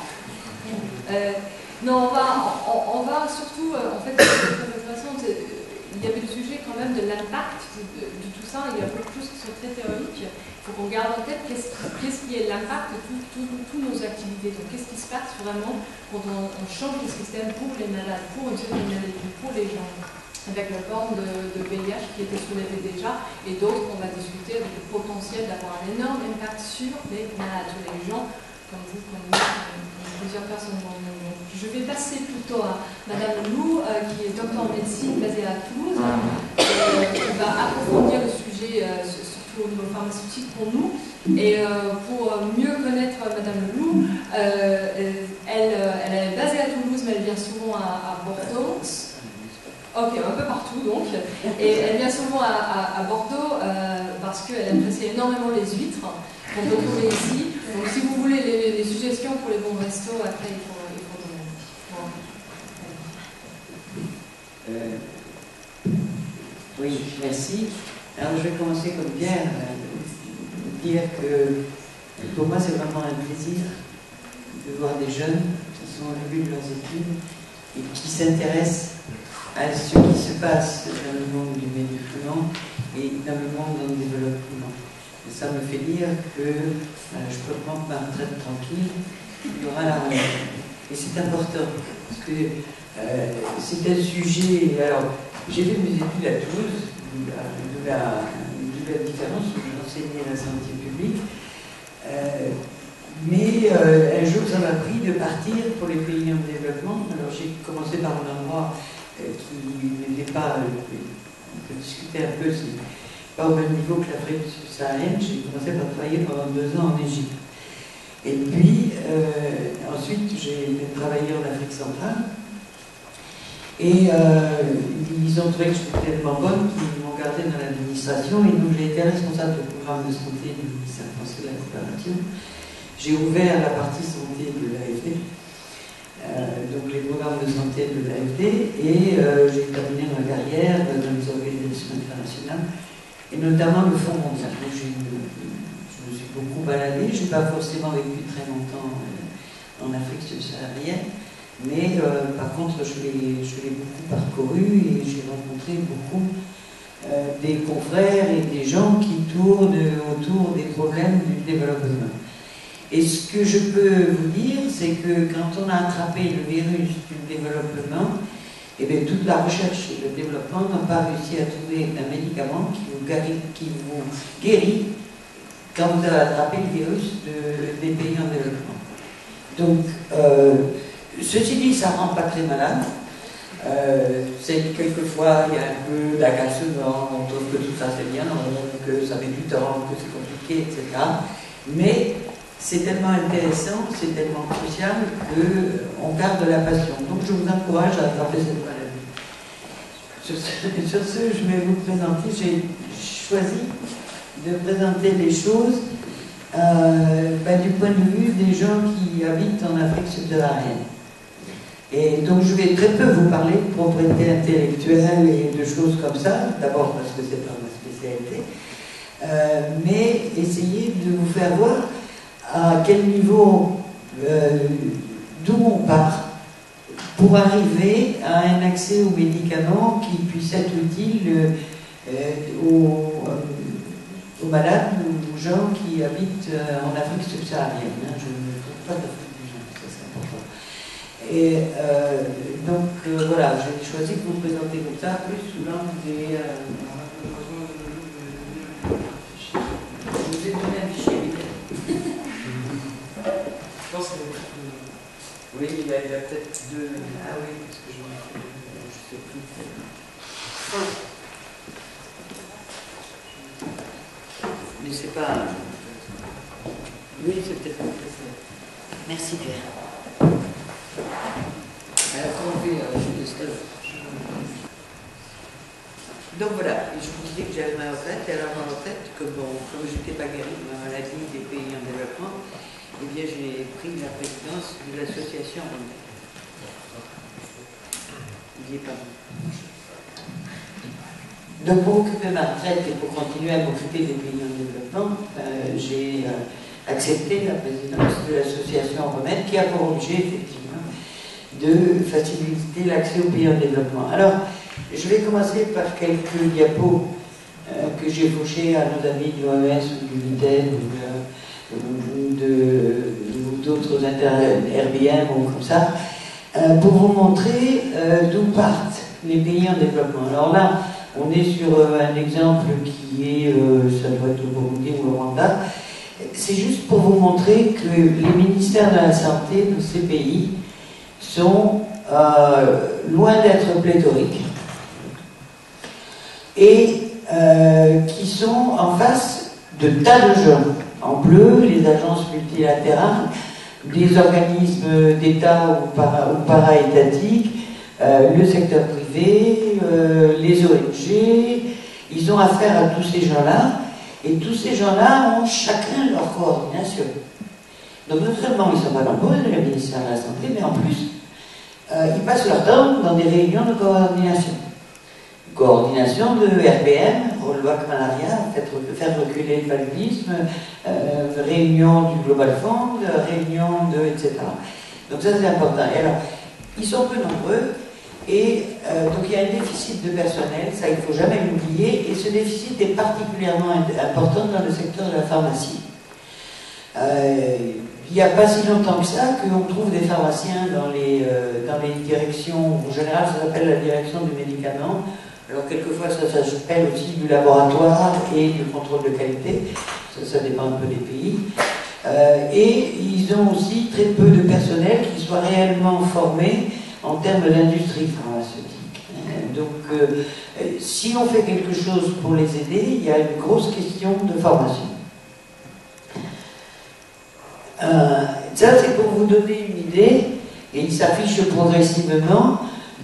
S1: Non, on va surtout, en fait, de toute façon, il y avait le sujet quand même de l'impact de tout ça. Il y a beaucoup de choses qui sont très théoriques. Il faut qu'on garde en tête qu'est-ce qui est l'impact de toutes nos activités. Donc qu'est-ce qui se passe vraiment quand on change le système pour les malades, pour une certaine maladie, pour les gens, avec la forme de VIH qui était soulevée déjà, et d'autres qu'on va discuter avec le potentiel d'avoir un énorme impact sur les malades, sur les gens comme vous, comme nous, plusieurs personnes dans le monde. Je vais passer plutôt à Madame Lou, qui est docteur en médecine basée à Toulouse, qui va approfondir le sujet, surtout au niveau pharmaceutique pour nous. Et pour mieux connaître Madame Lou, elle est basée à Toulouse, mais elle vient souvent à Bordeaux. Ok, un peu partout donc. Et elle vient souvent à Bordeaux parce qu'elle apprécie énormément les huîtres qu'on peut trouver ici. Donc si vous voulez les suggestions pour les bons restos, après il faut donner.
S3: Oui, merci. Alors je vais commencer comme Pierre, dire que pour moi c'est vraiment un plaisir de voir des jeunes qui sont au début de leurs études et qui s'intéressent à ce qui se passe dans le monde du médicament et dans le monde du développement. Et ça me fait dire que je peux prendre ma retraite tranquille, il y aura la rentrée. Et c'est important, parce que c'est un sujet... Alors, j'ai fait mes études à Toulouse, de la différence, où j'enseignais la santé publique, mais un jour, ça m'a pris de partir pour les pays en développement. Alors, j'ai commencé par un endroit qui n'était pas... on peut discuter un peu, c'est pas au même niveau que l'Afrique subsaharienne. J'ai commencé par travailler pendant 2 ans en Égypte. Et puis, ensuite, j'ai travaillé en Afrique centrale. Et ils ont trouvé que j'étais tellement bonne qu'ils m'ont gardé dans l'administration. Et donc, j'ai été responsable du programme de santé du ministère français de la coopération. J'ai ouvert la partie santé de l'AFD, donc les programmes de santé de l'AFD, et j'ai terminé ma carrière dans les organisations internationales, et notamment le Fonds mondial. Donc, je me suis beaucoup baladée. Je n'ai pas forcément vécu très longtemps en Afrique subsaharienne, mais par contre, je l'ai beaucoup parcouru et j'ai rencontré beaucoup des confrères et des gens qui tournent autour des problèmes du développement. Et ce que je peux vous dire, c'est que quand on a attrapé le virus du développement, eh bien, toute la recherche et le développement n'ont pas réussi à trouver un médicament qui vous guérit quand vous avez attrapé le virus des pays en développement. Donc, ceci dit, ça ne rend pas très malade. C'est quelquefois, il y a un peu d'agacement, on trouve que tout ça c'est bien, que ça met du temps, que c'est compliqué, etc. Mais c'est tellement intéressant, c'est tellement crucial qu'on garde la passion. Donc je vous encourage à attraper cette maladie. Sur ce, je vais vous présenter, j'ai choisi de présenter les choses du point de vue des gens qui habitent en Afrique subsaharienne. Et donc je vais très peu vous parler de propriété intellectuelle et de choses comme ça, d'abord parce que c'est pas ma spécialité, mais essayer de vous faire voir à quel niveau, d'où on part, pour arriver à un accès aux médicaments qui puisse être utile aux malades ou aux gens qui habitent en Afrique subsaharienne. Je ne trouve pas d'Afrique du Nord, ça c'est important. Et donc voilà, j'ai choisi de vous présenter comme ça, plus sous l'angle des... je vous ai donné un fichier.
S4: Je pense qu'il y a oui, il y a peut-être deux...
S3: Ah oui, parce que je sais plus. Mais c'est pas... Oui, c'est peut-être pas possible. Merci Pierre. Alors comment on fait donc voilà, je vous disais que j'avais ma retraite, et alors ma retraite, comme je n'étais pas guérie de ma maladie des pays en développement, eh bien j'ai pris la présidence de l'association Remède. Il n'y est pas bon. Donc pour occuper ma retraite et pour continuer à m'occuper des pays en développement, j'ai accepté la présidence de l'association Remède qui a pour objet effectivement de faciliter l'accès aux pays en développement. Alors, je vais commencer par quelques diapos que j'ai fauchés à nos amis de l'OMS ou du LITED ou d'autres RBM ou comme ça, pour vous montrer d'où partent les pays en développement. Alors là, on est sur un exemple qui est, ça doit être le Burundi ou le Rwanda. C'est juste pour vous montrer que les ministères de la Santé de ces pays sont loin d'être pléthoriques et qui sont en face de tas de gens. En bleu, les agences multilatérales, des organismes d'État ou para-étatiques, le secteur privé, les ONG, ils ont affaire à tous ces gens-là, et tous ces gens-là ont chacun leur coordination. Donc non seulement ils sont pas nombreux, le ministère de la Santé, mais en plus, ils passent leur temps dans des réunions de coordination. Coordination de RBM, loi malaria, faire reculer le paludisme, réunion du Global Fund, réunion de... etc. Donc ça c'est important. Et alors, ils sont peu nombreux, et donc il y a un déficit de personnel, ça il ne faut jamais l'oublier, et ce déficit est particulièrement important dans le secteur de la pharmacie. Il n'y a pas si longtemps que ça qu'on trouve des pharmaciens dans les directions, en général ça s'appelle la direction du médicament, alors quelquefois ça s'appelle aussi du laboratoire et du contrôle de qualité, ça dépend un peu des pays, et ils ont aussi très peu de personnel qui soit réellement formé en termes d'industrie pharmaceutique. Donc si on fait quelque chose pour les aider, il y a une grosse question de formation. Ça c'est pour vous donner une idée, et il s'affiche progressivement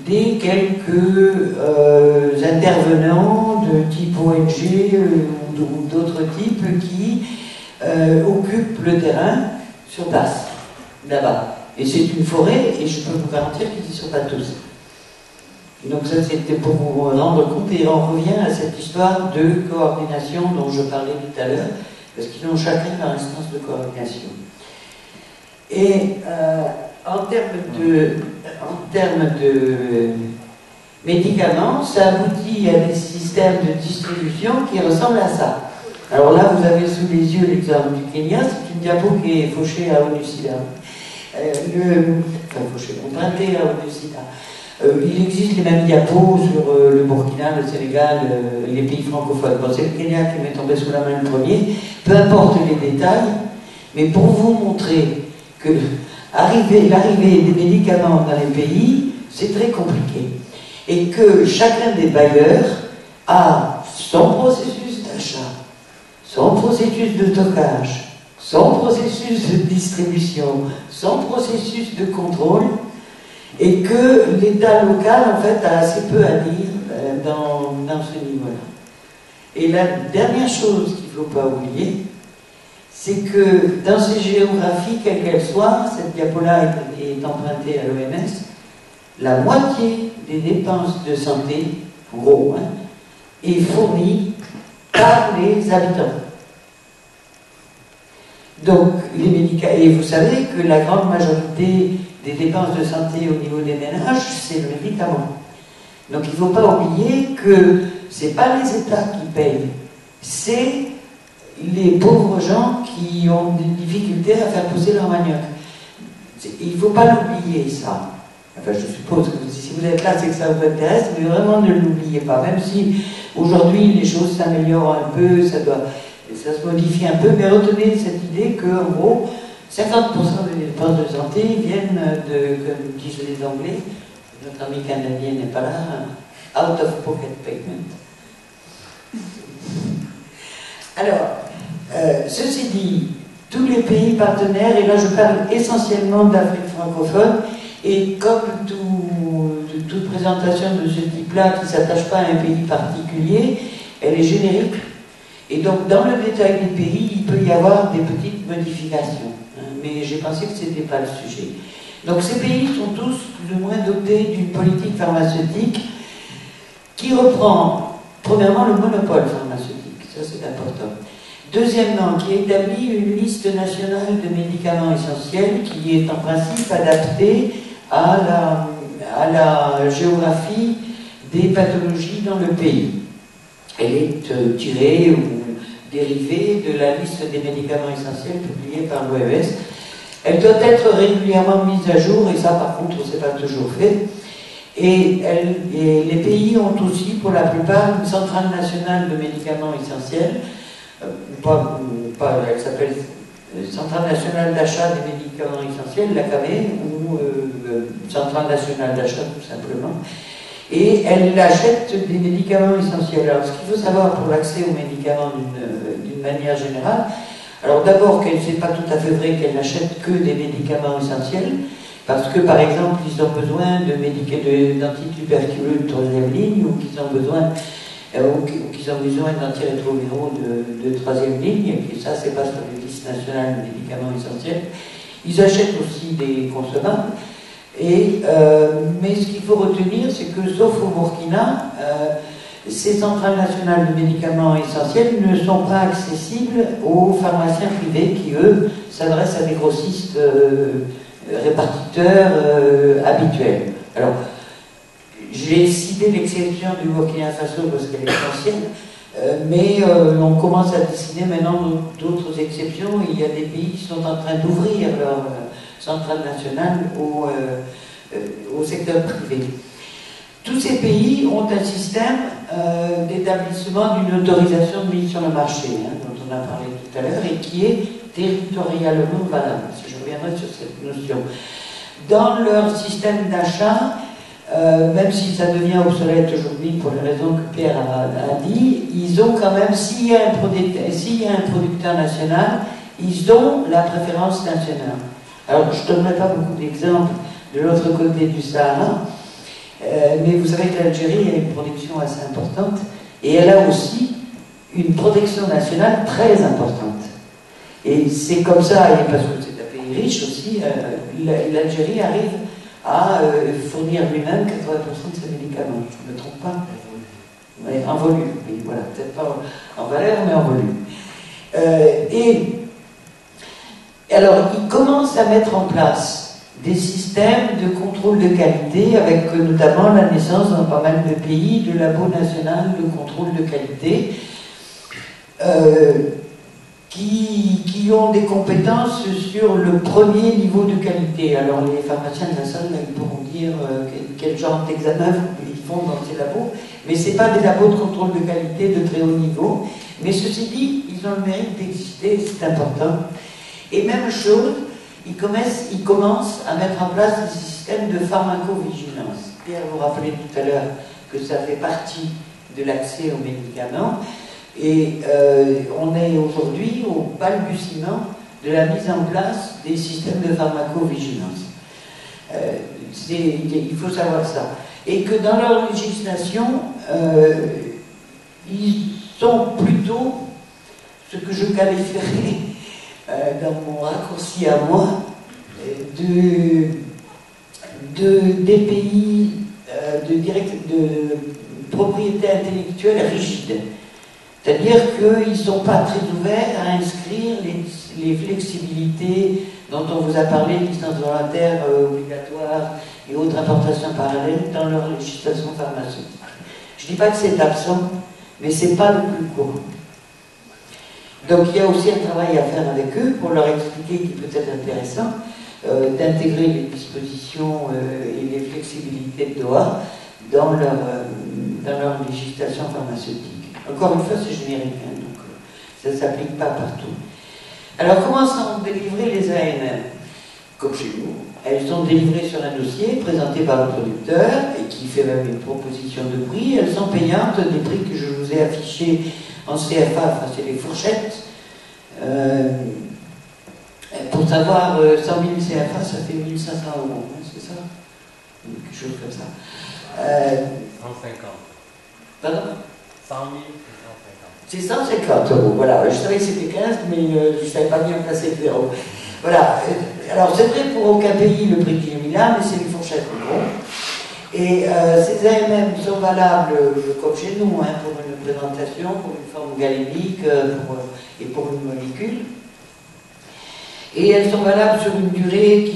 S3: des quelques intervenants de type ONG ou d'autres types qui occupent le terrain sur place, là-bas. Et c'est une forêt, et je peux vous garantir qu'ils n'y sont pas tous. Donc ça c'était pour vous rendre compte, et on revient à cette histoire de coordination dont je parlais tout à l'heure, parce qu'ils ont chacun leur instance de coordination. Et en termes de médicaments, ça aboutit à des systèmes de distribution qui ressemblent à ça. Alors là, vous avez sous les yeux l'exemple du Kenya, c'est une diapo qui est fauchée à ONU-SIDA. Empruntée à ONU-SIDA. Il existe les mêmes diapos sur le Burkina, le Sénégal, les pays francophones. Bon, c'est le Kenya qui m'est tombé sous la main le premier. Peu importe les détails, mais pour vous montrer que l'arrivée des médicaments dans les pays, c'est très compliqué. Et que chacun des bailleurs a son processus d'achat, son processus de stockage, son processus de distribution, son processus de contrôle, et que l'État local, en fait, a assez peu à dire dans ce niveau-là. Et la dernière chose qu'il ne faut pas oublier, c'est que dans ces géographies, quelles qu'elles soient, cette diapo-là est empruntée à l'OMS, la moitié des dépenses de santé, en gros, hein, est fournie par les habitants. Donc, les médicaments, et vous savez que la grande majorité des dépenses de santé au niveau des ménages, c'est le médicament. Donc, il ne faut pas oublier que ce n'est pas les États qui payent, c'est les pauvres gens qui ont des difficultés à faire pousser leur manioc. Il ne faut pas l'oublier, ça. Enfin, je suppose que si vous êtes là, c'est que ça vous intéresse, mais vraiment ne l'oubliez pas. Même si aujourd'hui les choses s'améliorent un peu, ça se modifie un peu, mais retenez cette idée qu'en gros, 50% des dépenses de santé viennent de, comme disent les Anglais, notre ami canadien n'est pas là, out of pocket payment. Alors, ceci dit, tous les pays partenaires, et là je parle essentiellement d'Afrique francophone, et comme toute présentation de ce type-là qui ne s'attache pas à un pays particulier, elle est générique. Et donc dans le détail des pays, il peut y avoir des petites modifications. Hein, mais j'ai pensé que ce n'était pas le sujet. Donc ces pays sont tous plus ou moins dotés d'une politique pharmaceutique qui reprend, premièrement, le monopole pharmaceutique. Ça c'est important. Deuxièmement, qui établit une liste nationale de médicaments essentiels qui est en principe adaptée à la géographie des pathologies dans le pays. Elle est tirée ou dérivée de la liste des médicaments essentiels publiée par l'OMS. Elle doit être régulièrement mise à jour, et ça par contre, ce n'est pas toujours fait. Et les pays ont aussi, pour la plupart, une centrale nationale de médicaments essentiels. Elle s'appelle Centrale nationale d'achat des médicaments essentiels, la CAME, ou Centrale nationale d'achat tout simplement. Et elle achète des médicaments essentiels. Alors, ce qu'il faut savoir pour l'accès aux médicaments d'une manière générale, alors d'abord qu'elle n'est pas tout à fait vrai qu'elle n'achète que des médicaments essentiels, parce que par exemple, ils ont besoin d'antituberculeux de troisième ligne, ou qu'ils ont besoin d'antirétroviraux de troisième ligne, et ça c'est pas sur les listes nationales de médicaments essentiels. Ils achètent aussi des consommables, mais ce qu'il faut retenir, c'est que sauf au Burkina, ces centrales nationales de médicaments essentiels ne sont pas accessibles aux pharmaciens privés qui, eux, s'adressent à des grossistes répartiteurs habituels. Alors, j'ai cité l'exception du Burkina Faso parce qu'elle est ancienne, mais on commence à dessiner maintenant d'autres exceptions. Il y a des pays qui sont en train d'ouvrir leur centrale nationale au secteur privé. Tous ces pays ont un système d'établissement d'une autorisation de mise sur le marché, hein, dont on a parlé tout à l'heure, et qui est territorialement valable. Je reviendrai sur cette notion. Dans leur système d'achat, même si ça devient obsolète aujourd'hui pour les raisons que Pierre a dit, ils ont quand même, s'il y a un producteur national, ils ont la préférence nationale. Alors, je ne donnerai pas beaucoup d'exemples de l'autre côté du Sahara, mais vous savez que l'Algérie a une production assez importante, et elle a aussi une protection nationale très importante. Et c'est comme ça, et parce que c'est un pays riche aussi, l'Algérie arrive à fournir lui-même 80% de ses médicaments. Je ne me trompe pas. Ouais, en volume, oui, voilà, peut-être pas en valeur, mais en volume. Alors, ils commencent à mettre en place des systèmes de contrôle de qualité, avec notamment la naissance dans pas mal de pays de labos national de contrôle de qualité, qui ont des compétences sur le premier niveau de qualité. Alors les pharmaciens de la salle, ils pourront dire quel genre d'examen ils font dans ces labos, mais ce n'est pas des labos de contrôle de qualité de très haut niveau. Mais ceci dit, ils ont le mérite d'exister, c'est important. Et même chose, ils commencent à mettre en place des systèmes de pharmacovigilance. Pierre vous rappelait tout à l'heure que ça fait partie de l'accès aux médicaments. Et on est aujourd'hui au balbutiement de la mise en place des systèmes de pharmacovigilance. Il faut savoir ça. Et que dans leur législation, ils sont plutôt ce que je qualifierais dans mon raccourci à moi des pays de propriété intellectuelle rigide. C'est-à-dire qu'ils ne sont pas très ouverts à inscrire les flexibilités dont on vous a parlé, licence volontaire obligatoire et autres importations parallèles dans leur législation pharmaceutique. Je ne dis pas que c'est absent, mais ce n'est pas le plus courant. Donc il y a aussi un travail à faire avec eux pour leur expliquer qu'il peut être intéressant d'intégrer les dispositions et les flexibilités de Doha dans leur législation pharmaceutique. Encore une fois, c'est générique, hein, donc ça ne s'applique pas partout. Alors, comment sont délivrées les AMM? Comme chez nous, elles sont délivrées sur un dossier présenté par le producteur et qui fait même une proposition de prix. Elles sont payantes des prix que je vous ai affichés en CFA, enfin c'est les fourchettes. Pour savoir, 100 000 CFA, ça fait 1 500 €, hein, c'est ça? Quelque chose comme ça.
S4: 150.
S3: Pardon?
S4: 100 000,
S3: c'est 150 €, voilà. Je savais que c'était 15, mais je ne savais pas bien placer le zéro. Voilà. Alors, c'est vrai pour aucun pays le prix qui est mis là, mais c'est une fourchette gros. Et ces AMM sont valables, comme chez nous, hein, pour une présentation, pour une forme galénique et pour une molécule. Et elles sont valables sur une durée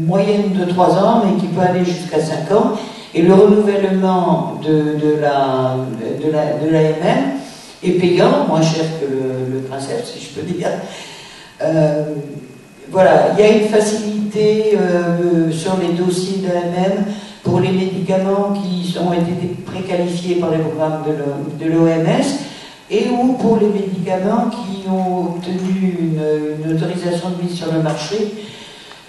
S3: moyenne de 3 ans, mais qui peut aller jusqu'à 5 ans. Et le renouvellement de l'AMM est payant, moins cher que le Princeps, si je peux dire. Voilà, il y a une facilité sur les dossiers d'AMM pour les médicaments qui ont été préqualifiés par les programmes de l'OMS et ou pour les médicaments qui ont obtenu une autorisation de mise sur le marché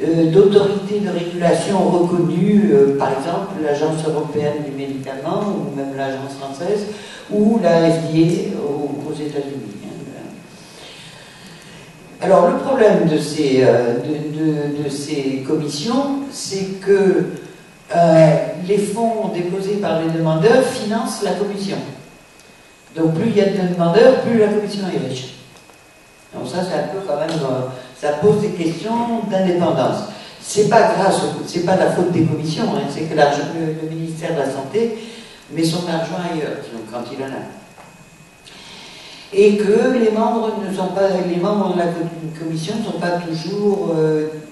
S3: d'autorités de régulation reconnues, par exemple l'Agence européenne des médicaments ou même l'Agence française ou la FDA aux États-Unis. Alors le problème de ces commissions, c'est que les fonds déposés par les demandeurs financent la commission. Donc plus il y a de demandeurs, plus la commission est riche. Donc ça c'est un peu quand même, ça pose des questions d'indépendance. C'est pas la faute des commissions, hein, c'est que le ministère de la Santé met son argent ailleurs, donc quand il en a. Et que les membres de la commission ne sont pas toujours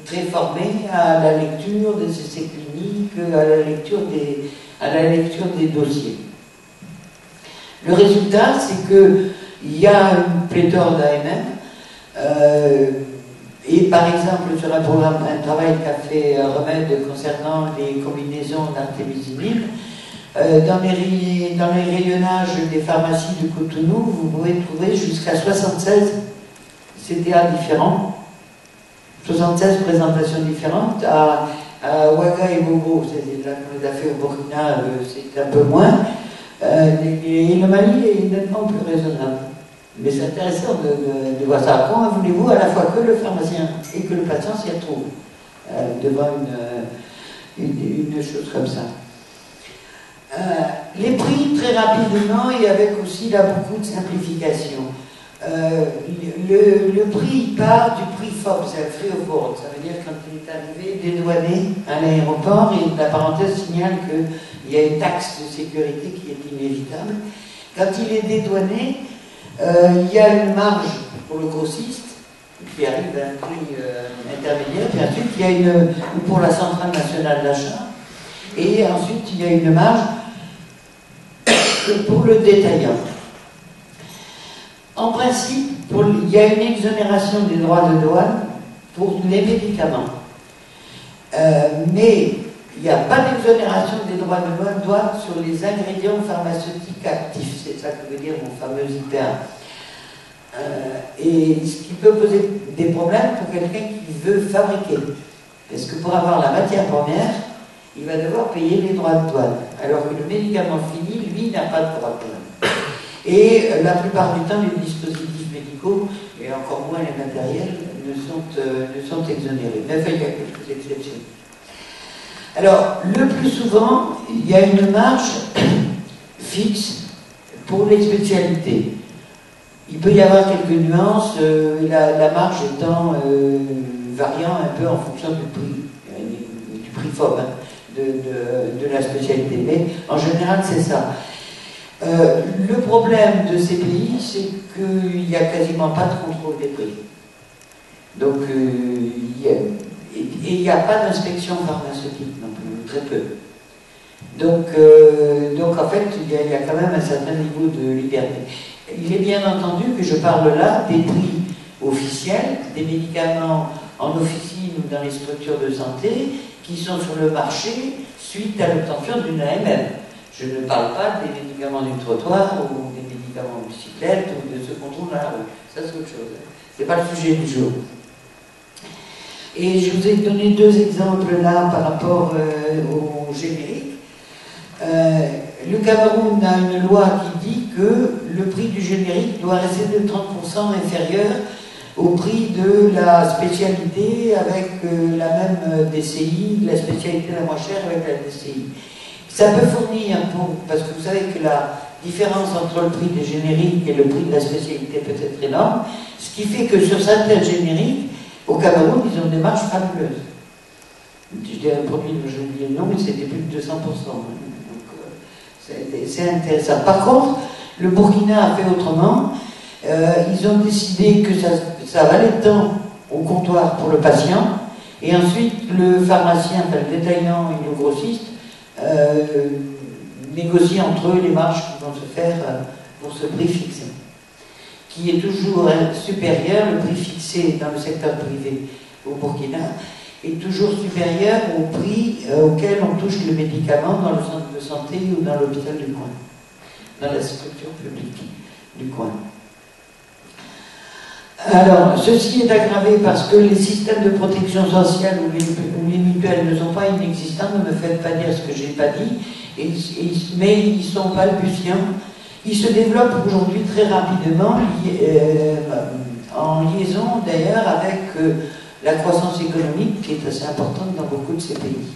S3: très formés à la lecture des essais cliniques, à la lecture des dossiers. Le résultat, c'est qu'il y a une pléthore d'AMM, et par exemple sur un travail qu'a fait Remède concernant les combinaisons d'artémisinine, dans les rayonnages des pharmacies de Cotonou, vous pouvez trouver jusqu'à 76 CTA différents, 76 présentations différentes. À Ouaga et Bobo, c'est là qu'on les a fait au Burkina, c'est un peu moins. Et le Mali est nettement plus raisonnable. Mais c'est intéressant de voir ça. Comment voulez-vous à la fois que le pharmacien et que le patient s'y retrouve devant une chose comme ça? Les prix, très rapidement, et avec aussi là beaucoup de simplification. Le prix part du prix FOB, c'est le free of board. Ça veut dire quand il est arrivé dédouané à l'aéroport, et la parenthèse signale qu'il y a une taxe de sécurité qui est inévitable. Quand il est dédouané, il y a une marge pour le grossiste qui arrive à un prix intermédiaire, puis ensuite il y a pour la centrale nationale d'achat, et ensuite il y a une marge pour le détaillant. En principe, il y a une exonération des droits de douane pour les médicaments. Mais il n'y a pas d'exonération des droits de douane sur les ingrédients pharmaceutiques actifs. C'est ça que veut dire mon fameux IPA. Et ce qui peut poser des problèmes pour quelqu'un qui veut fabriquer. Parce que pour avoir la matière première, il va devoir payer les droits de douane. Alors que le médicament fini, lui, n'a pas de droits de douane. Et la plupart du temps, les dispositifs médicaux, et encore moins les matériels, ne sont exonérés. Mais enfin, il y a quelques exceptions. Alors, le plus souvent, il y a une marge fixe pour les spécialités. Il peut y avoir quelques nuances, la marge étant variant un peu en fonction du prix FOB, hein, de la spécialité. Mais en général, c'est ça. Le problème de ces pays, c'est qu'il n'y a quasiment pas de contrôle des prix. Donc, il n'y a pas d'inspection pharmaceutique non plus, très peu. Donc en fait, il y a quand même un certain niveau de liberté. Il est bien entendu que je parle là des prix officiels, des médicaments en officine ou dans les structures de santé qui sont sur le marché suite à l'obtention d'une AMM. Je ne parle pas des médicaments du trottoir ou des médicaments de bicyclette ou de ceux qu'on trouve dans la rue. Ça, c'est autre chose. Ce n'est pas le sujet du jour. Et je vous ai donné deux exemples là par rapport au générique. Le Cameroun a une loi qui dit que le prix du générique doit rester de 30% inférieur au prix de la spécialité avec la même DCI, la spécialité la moins chère avec la DCI. Ça peut fournir, parce que vous savez que la différence entre le prix des génériques et le prix de la spécialité peut être énorme, ce qui fait que sur certains génériques, au Cameroun, ils ont des marges fabuleuses. Je dis un produit dont j'ai oublié le nom, mais c'était plus de 200%. Donc, c'est intéressant. Par contre, le Burkina a fait autrement. Ils ont décidé que ça valait le temps au comptoir pour le patient, et ensuite le pharmacien, le détaillant et le grossiste négocient entre eux les marges qui vont se faire pour ce prix fixé, qui est toujours supérieur, le prix fixé dans le secteur privé au Burkina est toujours supérieur au prix auquel on touche le médicament dans le centre de santé ou dans l'hôpital du coin, dans la structure publique du coin. Alors, ceci est aggravé parce que les systèmes de protection sociale ou les mutuelles ne sont pas inexistants, ne me faites pas dire ce que je n'ai pas dit, mais ils sont balbutiants. Ils se développent aujourd'hui très rapidement, en liaison d'ailleurs avec la croissance économique qui est assez importante dans beaucoup de ces pays.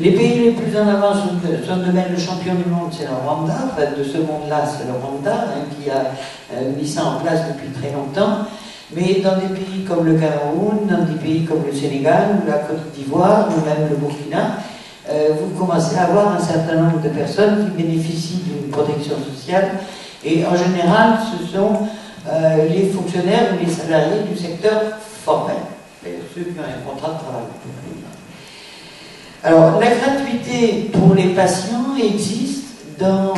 S3: Les pays les plus en avant sont de même le champion du monde, c'est le Rwanda. Enfin, de ce monde-là, c'est le Rwanda, qui a mis ça en place depuis très longtemps. Mais dans des pays comme le Cameroun, dans des pays comme le Sénégal, ou la Côte d'Ivoire, ou même le Burkina, vous commencez à avoir un certain nombre de personnes qui bénéficient d'une protection sociale. Et en général, ce sont les fonctionnaires ou les salariés du secteur formel, ceux qui ont un contrat de travail. Alors, la gratuité pour les patients existe dans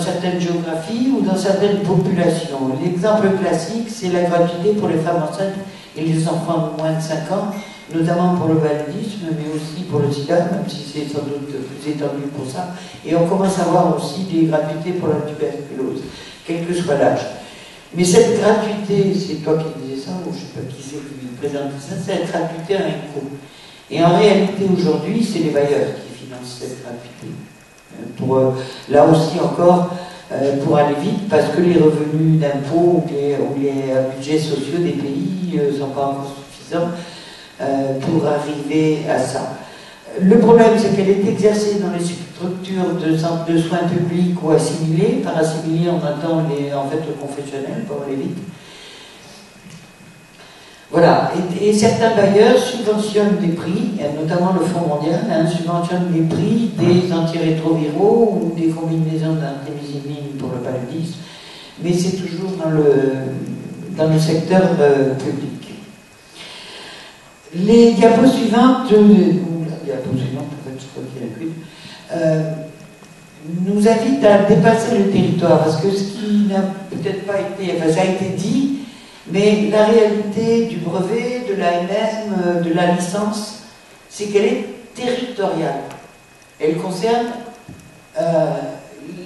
S3: certaines géographies ou dans certaines populations. L'exemple classique, c'est la gratuité pour les femmes enceintes et les enfants de moins de 5 ans, notamment pour le paludisme, mais aussi pour le sida, même si c'est sans doute plus étendu pour ça. Et on commence à voir aussi des gratuités pour la tuberculose, quel que soit l'âge. Mais cette gratuité, c'est toi qui disais ça, ou je ne sais pas qui c'est qui présente ça, cette gratuité a un coût. Et en réalité, aujourd'hui, c'est les bailleurs qui financent cette gratuité. Là aussi encore, pour aller vite, parce que les revenus d'impôts ou les budgets sociaux des pays ne sont pas encore suffisants pour arriver à ça. Le problème, c'est qu'elle est exercée dans les structures de soins publics ou assimilées. Par assimilés, on entend en fait le confessionnel, pour aller vite. Voilà, et certains bailleurs subventionnent des prix, notamment le Fonds mondial, subventionne les prix des antirétroviraux ou des combinaisons d'artémisinine pour le paludisme, mais c'est toujours dans le secteur public. Les diapos suivantes, nous invitent à dépasser le territoire, parce que ce qui n'a peut-être pas été, enfin ça a été dit, mais la réalité du brevet, de l'AMM, de la licence, c'est qu'elle est territoriale. Elle concerne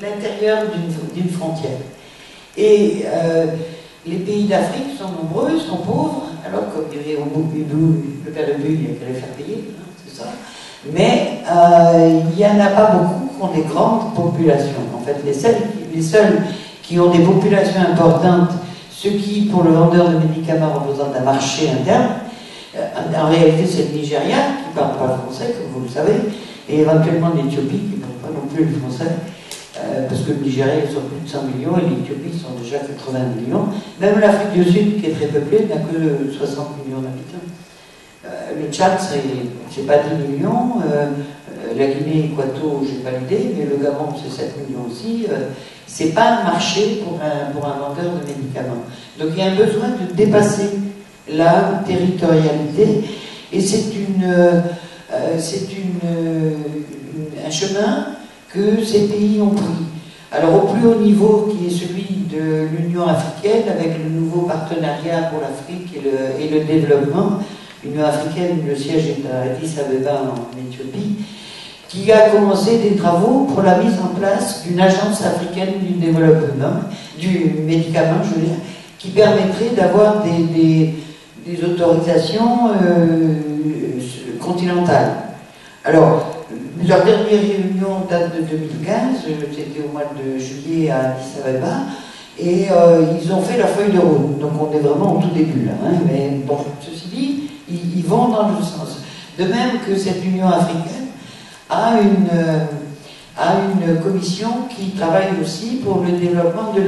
S3: l'intérieur d'une frontière. Et les pays d'Afrique sont nombreux, sont pauvres, alors comme dirait le père de Bulle, il n'y a qu'à les faire payer, hein, c'est ça. Mais il n'y en a pas beaucoup qui ont des grandes populations. En fait, les seuls qui ont des populations importantes, ce qui, pour le vendeur de médicaments, représente un marché interne, en réalité, c'est le Nigeria, qui ne parle pas le français, comme vous le savez, et éventuellement l'Éthiopie, qui ne parle pas non plus le français, parce que le Nigeria, ils sont plus de 100 millions, et l'Éthiopie, ils sont déjà 80 millions. Même l'Afrique du Sud, qui est très peuplée, n'a que 60 millions d'habitants. Le Tchad, c'est pas 10 millions. La Guinée Équatoriale, j'ai pas l'idée, mais le Gabon, c'est 7 millions aussi. C'est pas un marché pour un vendeur de médicaments. Donc il y a un besoin de dépasser la territorialité, et c'est un chemin que ces pays ont pris. Alors au plus haut niveau, qui est celui de l'Union africaine, avec le nouveau partenariat pour l'Afrique et le développement. L'Union africaine, le siège est à Addis Abeba en Éthiopie, qui a commencé des travaux pour la mise en place d'une agence africaine du développement, du médicament, je veux dire, qui permettrait d'avoir des autorisations continentales. Alors, leur dernière réunion date de 2015, c'était au mois de juillet à Addis Abeba, et ils ont fait la feuille de route. Donc on est vraiment au tout début là. Hein, mais bon, ceci dit, ils vont dans le sens. De même que cette Union africaine a une commission qui travaille aussi pour le développement de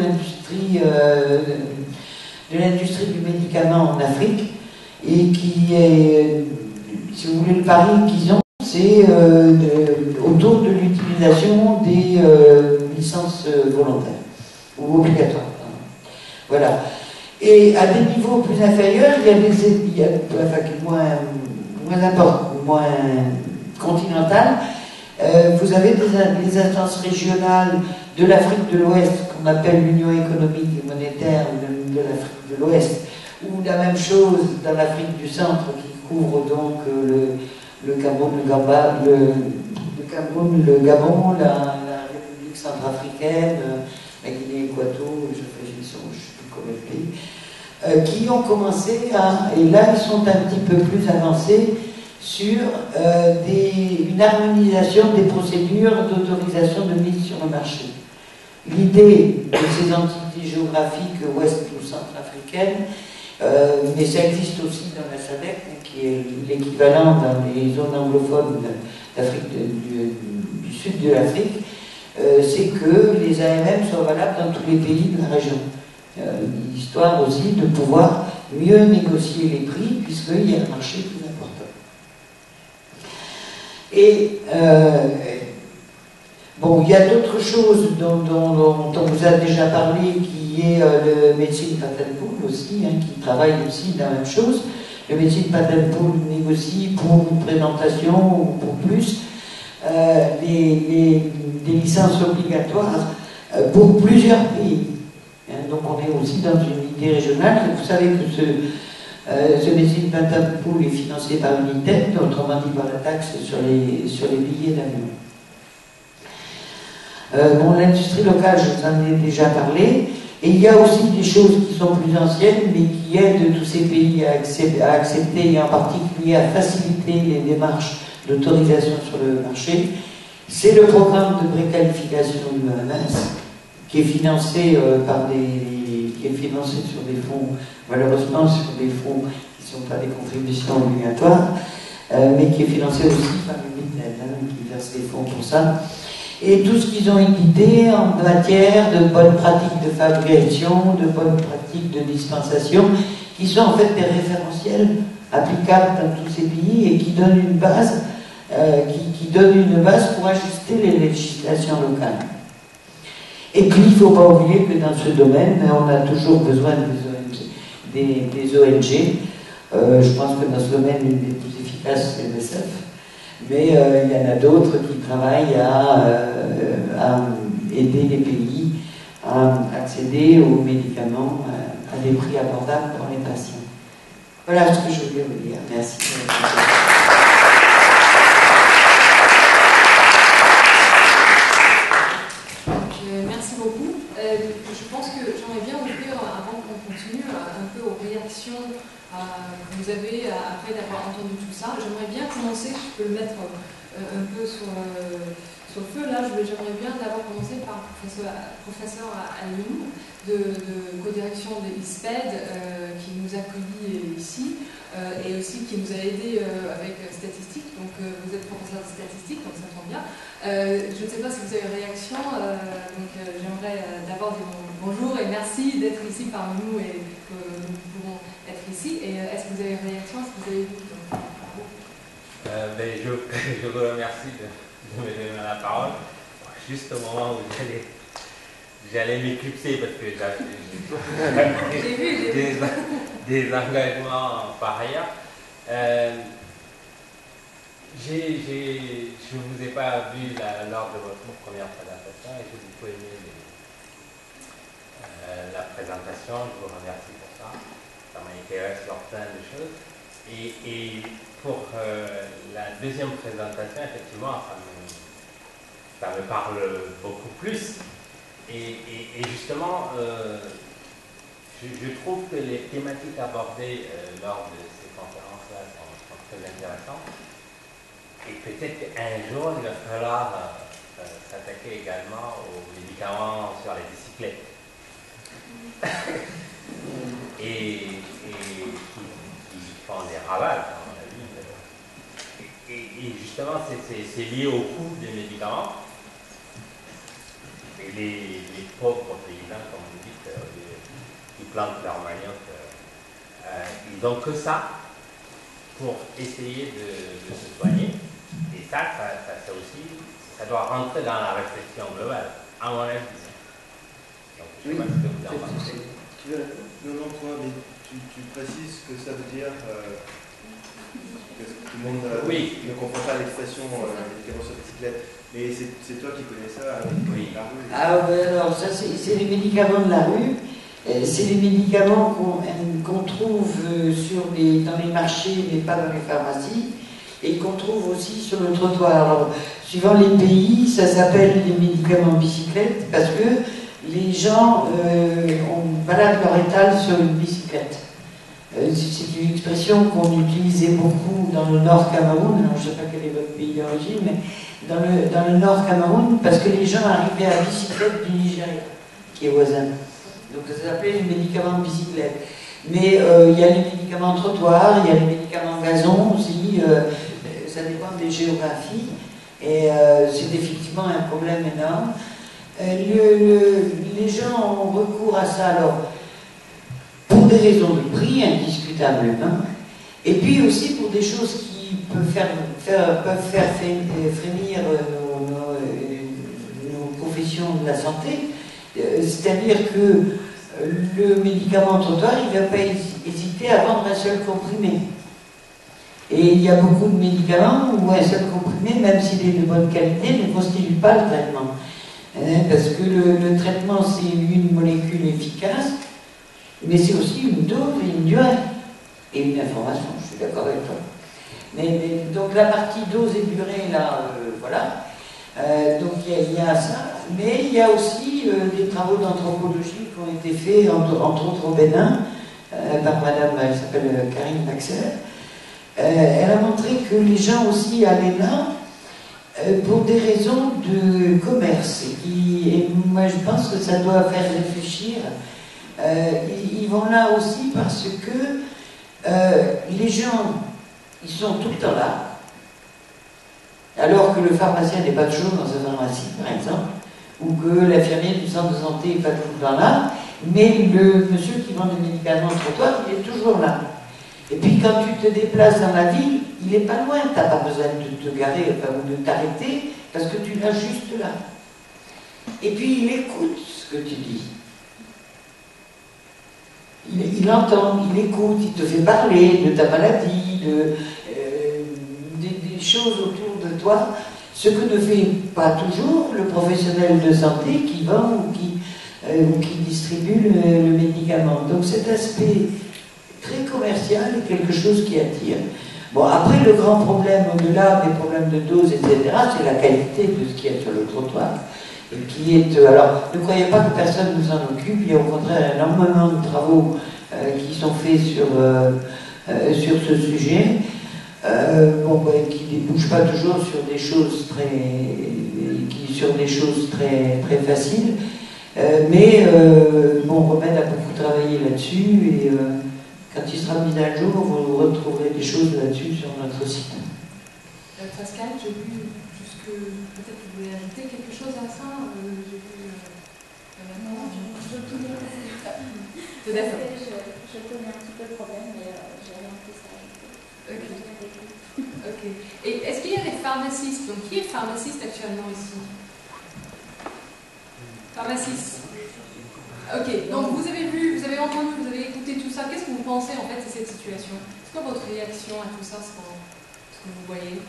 S3: l'industrie du médicament en Afrique, et qui est, si vous voulez, le pari qu'ils ont, c'est autour de l'utilisation des licences volontaires ou obligatoires. Voilà. Et à des niveaux plus inférieurs, il y a moins importants, moins continentales. Vous avez des instances régionales de l'Afrique de l'Ouest, qu'on appelle l'Union économique et monétaire de l'Afrique de l'Ouest, ou la même chose dans l'Afrique du Centre, qui couvre donc le Cameroun, le Gabon, la République centrafricaine, la Guinée Équatoriale, je ne sais plus combien de pays, qui ont commencé et là ils sont un petit peu plus avancés sur une harmonisation des procédures d'autorisation de mise sur le marché. L'idée de ces entités géographiques ouest ou centrafricaines, mais ça existe aussi dans la SADC, qui est l'équivalent dans les zones anglophones du sud de l'Afrique, c'est que les AMM soient valables dans tous les pays de la région. Histoire aussi de pouvoir mieux négocier les prix, puisqu'il y a un marché plus important. Et bon, il y a d'autres choses dont on vous a déjà parlé, qui est le Medicine Patent Pool aussi, hein, qui travaille aussi dans la même chose. Le Medicine Patent Pool négocie pour une présentation ou pour plus des licences obligatoires pour plusieurs pays. Donc on est aussi dans une idée régionale. Vous savez que ce Medicine Patent Pool est financé par UNITED, autrement dit par la taxe sur les billets d'avion. Bon, l'industrie locale, je vous en ai déjà parlé. Et il y a aussi des choses qui sont plus anciennes, mais qui aident tous ces pays à accepter, et en particulier à faciliter les démarches d'autorisation sur le marché. C'est le programme de préqualification de l'OMS, qui est financé sur des fonds, malheureusement sur des fonds qui ne sont pas des contributions obligatoires, mais qui est financé aussi par l'UNITED, qui verse des fonds pour ça. Et tout ce qu'ils ont édité en matière de bonnes pratiques de fabrication, de bonnes pratiques de dispensation, qui sont en fait des référentiels applicables dans tous ces pays et qui donnent une base, pour ajuster les législations locales. Et puis, il ne faut pas oublier que dans ce domaine, on a toujours besoin des ONG. Je pense que dans ce domaine, l'une des plus efficaces, c'est l'UNICEF. Mais il y en a d'autres qui travaillent à aider les pays à accéder aux médicaments à des prix abordables pour les patients. Voilà ce que je voulais vous dire. Merci.
S1: Merci beaucoup. Je pense que j'aimerais bien ouvrir, avant qu'on continue, un peu aux réactions que vous avez après d'avoir entendu tout ça. J'aimerais bien commencer, je peux le mettre un peu sur le feu là, j'aimerais bien d'abord commencer par professeur Alim de co-direction de ISPED qui nous accueillit ici et aussi qui nous a aidé avec statistiques. Donc vous êtes professeur de statistique, donc ça tombe bien. Je ne sais pas si vous avez réaction, donc j'aimerais d'abord dire bonjour et merci d'être ici parmi nous et que nous pouvons être ici. Et est-ce que vous avez réaction? Est-ce que vous avez vu
S5: Je vous remercie de me donner la parole. Juste au moment où j'allais m'éclipser parce que j'avais des engagements par ailleurs. Je ne vous ai pas vu lors de votre première présentation et j'ai beaucoup aimé la présentation. Je vous remercie pour ça. Ça m'intéresse sur plein de choses. Et pour la deuxième présentation, effectivement, ça me parle beaucoup plus. Et justement, je trouve que les thématiques abordées lors de ces conférences-là sont très intéressantes. Et peut-être qu'un jour, il va falloir s'attaquer également aux médicaments sur les bicyclettes. et qui font des ravages, à mon avis. Et justement, c'est lié au coût des médicaments. Et les pauvres paysans, comme vous dites, qui plantent leur manioc, ils n'ont que ça pour essayer de se soigner. Et ça aussi, ça doit rentrer dans la réflexion globale, à mon avis. Donc, je ne sais pas ce que vous en pensez.
S2: Non, toi, mais tu précises ce que ça veut dire que tout le monde ne comprend pas l'expression médicaments sur bicyclette. Mais c'est toi qui connais ça avec la rue.
S3: Ah ouais, alors ça c'est les médicaments de la rue. C'est les médicaments qu'on trouve dans les marchés, mais pas dans les pharmacies, et qu'on trouve aussi sur le trottoir. Alors, suivant les pays, ça s'appelle les médicaments bicyclettes, parce que les gens baladent leur étal sur une bicyclette. C'est une expression qu'on utilisait beaucoup dans le Nord Cameroun. Alors, je ne sais pas quel est votre pays d'origine, mais dans le Nord Cameroun, parce que les gens arrivaient à bicyclette du Nigeria, qui est voisin. Donc ça s'appelait les médicaments bicyclette. Mais il y a les médicaments trottoir, il y a les médicaments gazon aussi, ça dépend des géographies. Et c'est effectivement un problème énorme. Les gens ont recours à ça alors pour des raisons de prix, indiscutablement, et puis aussi pour des choses qui peuvent faire frémir nos professions de la santé. C'est-à-dire que le médicament trottoir, il ne va pas hésiter à vendre un seul comprimé. Et il y a beaucoup de médicaments où un seul comprimé, même s'il est de bonne qualité, ne constitue pas le traitement. Parce que le traitement, c'est une molécule efficace, mais c'est aussi une dose et une durée. Et une information, je suis d'accord avec toi. Donc la partie dose et durée, là, voilà. Donc il y a ça, mais il y a aussi des travaux d'anthropologie qui ont été faits, entre autres au Bénin, par madame, elle s'appelle Karine Maxer. Elle a montré que les gens aussi allaient là pour des raisons de commerce. Et moi je pense que ça doit faire réfléchir. Ils vont là aussi parce que les gens, ils sont tout le temps là. Alors que le pharmacien n'est pas toujours dans sa pharmacie, par exemple, ou que l'infirmier du centre de santé n'est pas tout le temps là, mais le monsieur qui vend des médicaments au trottoir, il est toujours là. Et puis quand tu te déplaces dans la ville, il n'est pas loin, tu n'as pas besoin de te garer, enfin, ou de t'arrêter, parce que tu l'as juste là. Et puis il écoute ce que tu dis. Il entend, il écoute, il te fait parler de ta maladie, des choses autour de toi, ce que ne fait pas toujours le professionnel de santé qui vend ou qui distribue le médicament. Donc cet aspect très commercial est quelque chose qui attire. Bon, après le grand problème, au-delà des problèmes de dose, etc., c'est la qualité de ce qu'il y a sur le trottoir. Et qui est, alors, ne croyez pas que personne nous en occupe, il y a au contraire énormément de travaux qui sont faits sur ce sujet. Qui ne débouchent pas toujours sur des choses très faciles. Remède a beaucoup travaillé là-dessus et quand il sera mis à jour, vous retrouverez des choses là-dessus sur notre site.
S1: Pascal, j'ai vu juste que peut-être vous voulez ajouter quelque chose à ça.
S6: Je connais un petit peu le problème, mais j'ai rien plus à ajouter.
S1: Okay. Ok. Et est-ce qu'il y a des pharmacistes? Donc, qui est pharmaciste actuellement ici? Pharmaciste. Ok. Donc, vous avez vu, vous avez entendu, vous avez écouté tout ça. Qu'est-ce que vous pensez en fait de cette situation? C'est quoi votre réaction à tout ça, ce que vous voyez?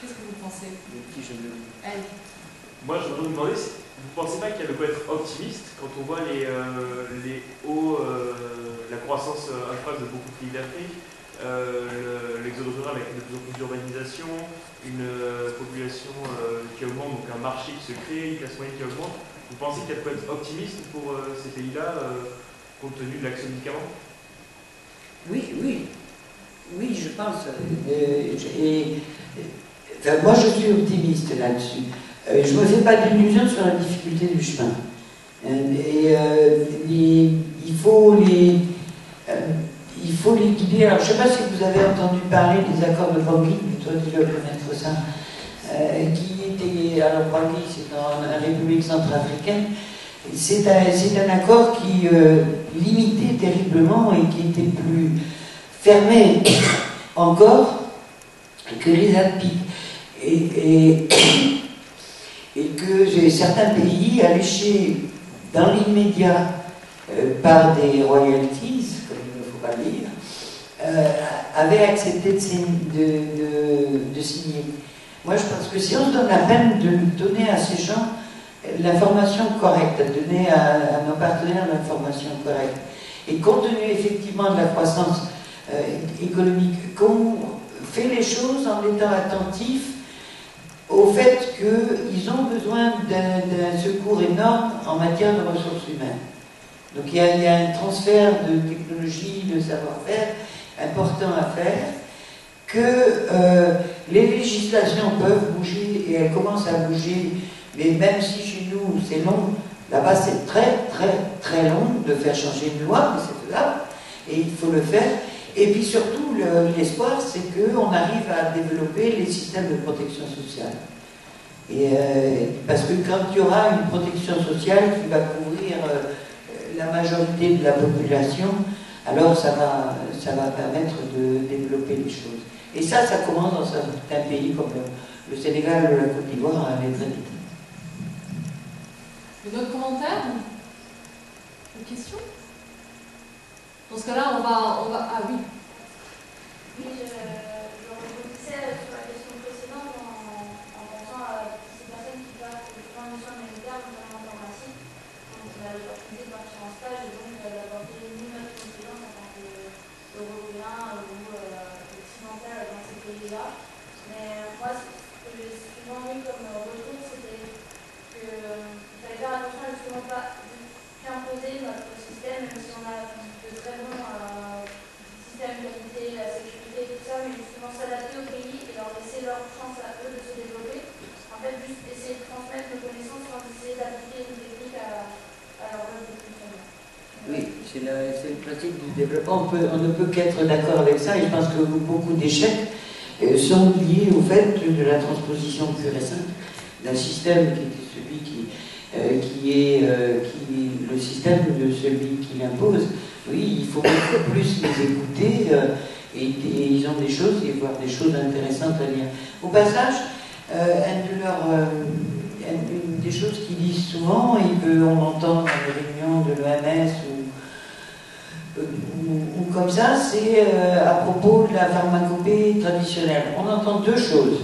S1: Qu'est-ce que vous pensez? Allez.
S6: Moi, je voudrais vous demander, vous ne pensez pas qu'il y a de quoi être optimiste quand on voit la croissance incroyable de beaucoup de pays d'Afrique, l'exode rural avec de plus en plus d'urbanisation, une population qui augmente, donc un marché qui se crée, une classe moyenne qui augmente. Vous pensez qu'il y a de quoi être optimiste pour ces pays-là, compte tenu de l'action du médicament?
S3: Oui, je pense. Moi, je suis optimiste là-dessus. Je ne me fais pas d'illusions sur la difficulté du chemin. Il faut les guider. Alors, je ne sais pas si vous avez entendu parler des accords de Bangui, mais toi, tu dois connaître ça. Alors, Bangui, c'est dans la République centrafricaine. C'est un accord qui limitait terriblement et qui était plus fermé encore que les Alpiques. Et que certains pays alléchés dans l'immédiat par des royalties, comme il ne faut pas le dire, avaient accepté de signer. Moi, je pense que si on se donne la peine de donner à ces gens l'information correcte, de donner à nos partenaires l'information correcte, et compte tenu effectivement de la croissance économique, qu'on fait les choses en étant attentif au fait qu'ils ont besoin d'un secours énorme en matière de ressources humaines. Donc il y a un transfert de technologie, de savoir-faire important à faire, que les législations peuvent bouger, et elles commencent à bouger, mais même si chez nous c'est long, là-bas c'est très très très long de faire changer une loi, mais c'est faisable, et il faut le faire. Et puis surtout, l'espoir, c'est qu'on arrive à développer les systèmes de protection sociale. Parce que quand il y aura une protection sociale qui va couvrir la majorité de la population, alors ça va permettre de développer les choses. Et ça commence dans certains pays comme le Sénégal ou la Côte d'Ivoire à aller très vite.
S1: D'autres commentaires? Une question? Dans ce cas-là, on va... Ah oui.
S7: Oui, je rebondissais sur la question précédente en pensant à ces personnes qui partent en mission humanitaire, notamment en pharmacie, donc on a l'opportunité de partir en stage et donc d'apporter nous notre compétence en tant qu'Européens ou occidentaux dans ces pays-là. Mais moi, ce que j'ai souvent eu comme retour, c'était qu'il fallait faire attention à justement pas imposer notre système, même si on a de très bons systèmes de qualité, la sécurité, tout ça, mais justement s'adapter au pays et leur laisser leur chance à eux de se développer. En fait, juste essayer de transmettre nos connaissances sans essayer d'appliquer une technique à leur mode de fonctionnement.
S3: Oui, c'est le principe du développement. On ne peut qu'être d'accord avec ça, et je pense que beaucoup d'échecs sont liés au fait de la transposition pure et simple d'un système qui était celui qui est le système de celui qui l'impose. Oui, il faut beaucoup plus les écouter et ils ont des choses, et voire des choses intéressantes à dire. Au passage, une des choses qu'ils disent souvent et qu'on entend dans les réunions de l'OMS ou comme ça, c'est à propos de la pharmacopée traditionnelle. On entend deux choses.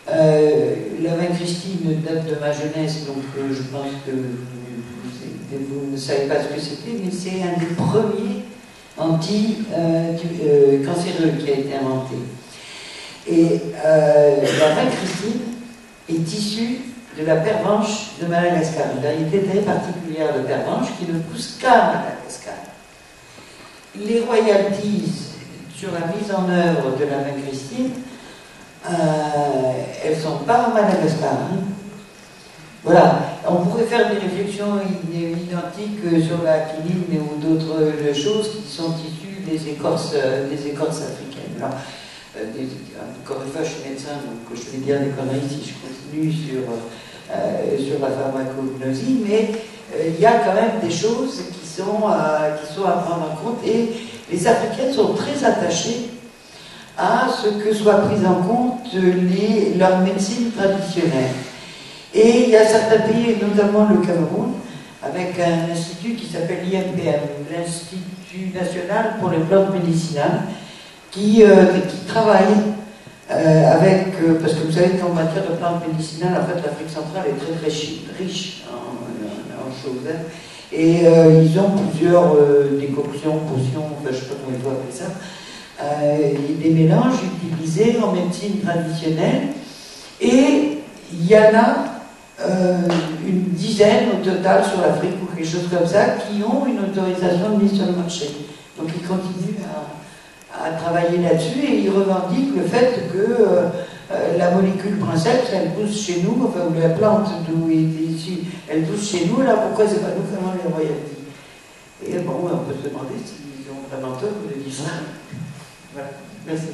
S3: La Christine date de ma jeunesse, donc je pense que vous ne savez pas ce que c'était, mais c'est un des premiers anti-cancéreux qui a été inventé. Et la Christine est issue de la pervenche de Madagascar, une variété très particulière de pervenche qui ne pousse qu'à Madagascar. Les royalties sur la mise en œuvre de la Christine, elles ne sont pas en Madagascar. Hein. Voilà, on pourrait faire des réflexions identiques sur la quinine ou d'autres choses qui sont issues des écorces africaines. Alors, encore une fois, je suis médecin, donc je vais dire des conneries si je continue sur la pharmacognosie, mais il y a quand même des choses qui sont à prendre en compte, et les Africaines sont très attachées à ce que soit prise en compte leur médecine traditionnelle. Et il y a certains pays, et notamment le Cameroun, avec un institut qui s'appelle l'INPM, l'Institut National pour les plantes médicinales, qui travaille parce que vous savez qu'en matière de plantes médicinales, en fait, l'Afrique centrale est très très riche en choses. Hein. Et ils ont plusieurs décoctions, potions, enfin, je ne sais pas comment ils vont appeler ça, des mélanges utilisés en médecine traditionnelle. Et il y en a une dizaine au total sur l'Afrique ou quelque chose comme ça qui ont une autorisation de mise sur le marché. Donc ils continuent à travailler là-dessus et ils revendiquent le fait que la molécule princeps, elle pousse chez nous, enfin la plante d'où il est issu, elle pousse chez nous, là pourquoi c'est pas nous qui avons les royalties? Et bon, on peut se demander s'ils ont vraiment tort de dire ça. Voilà, merci.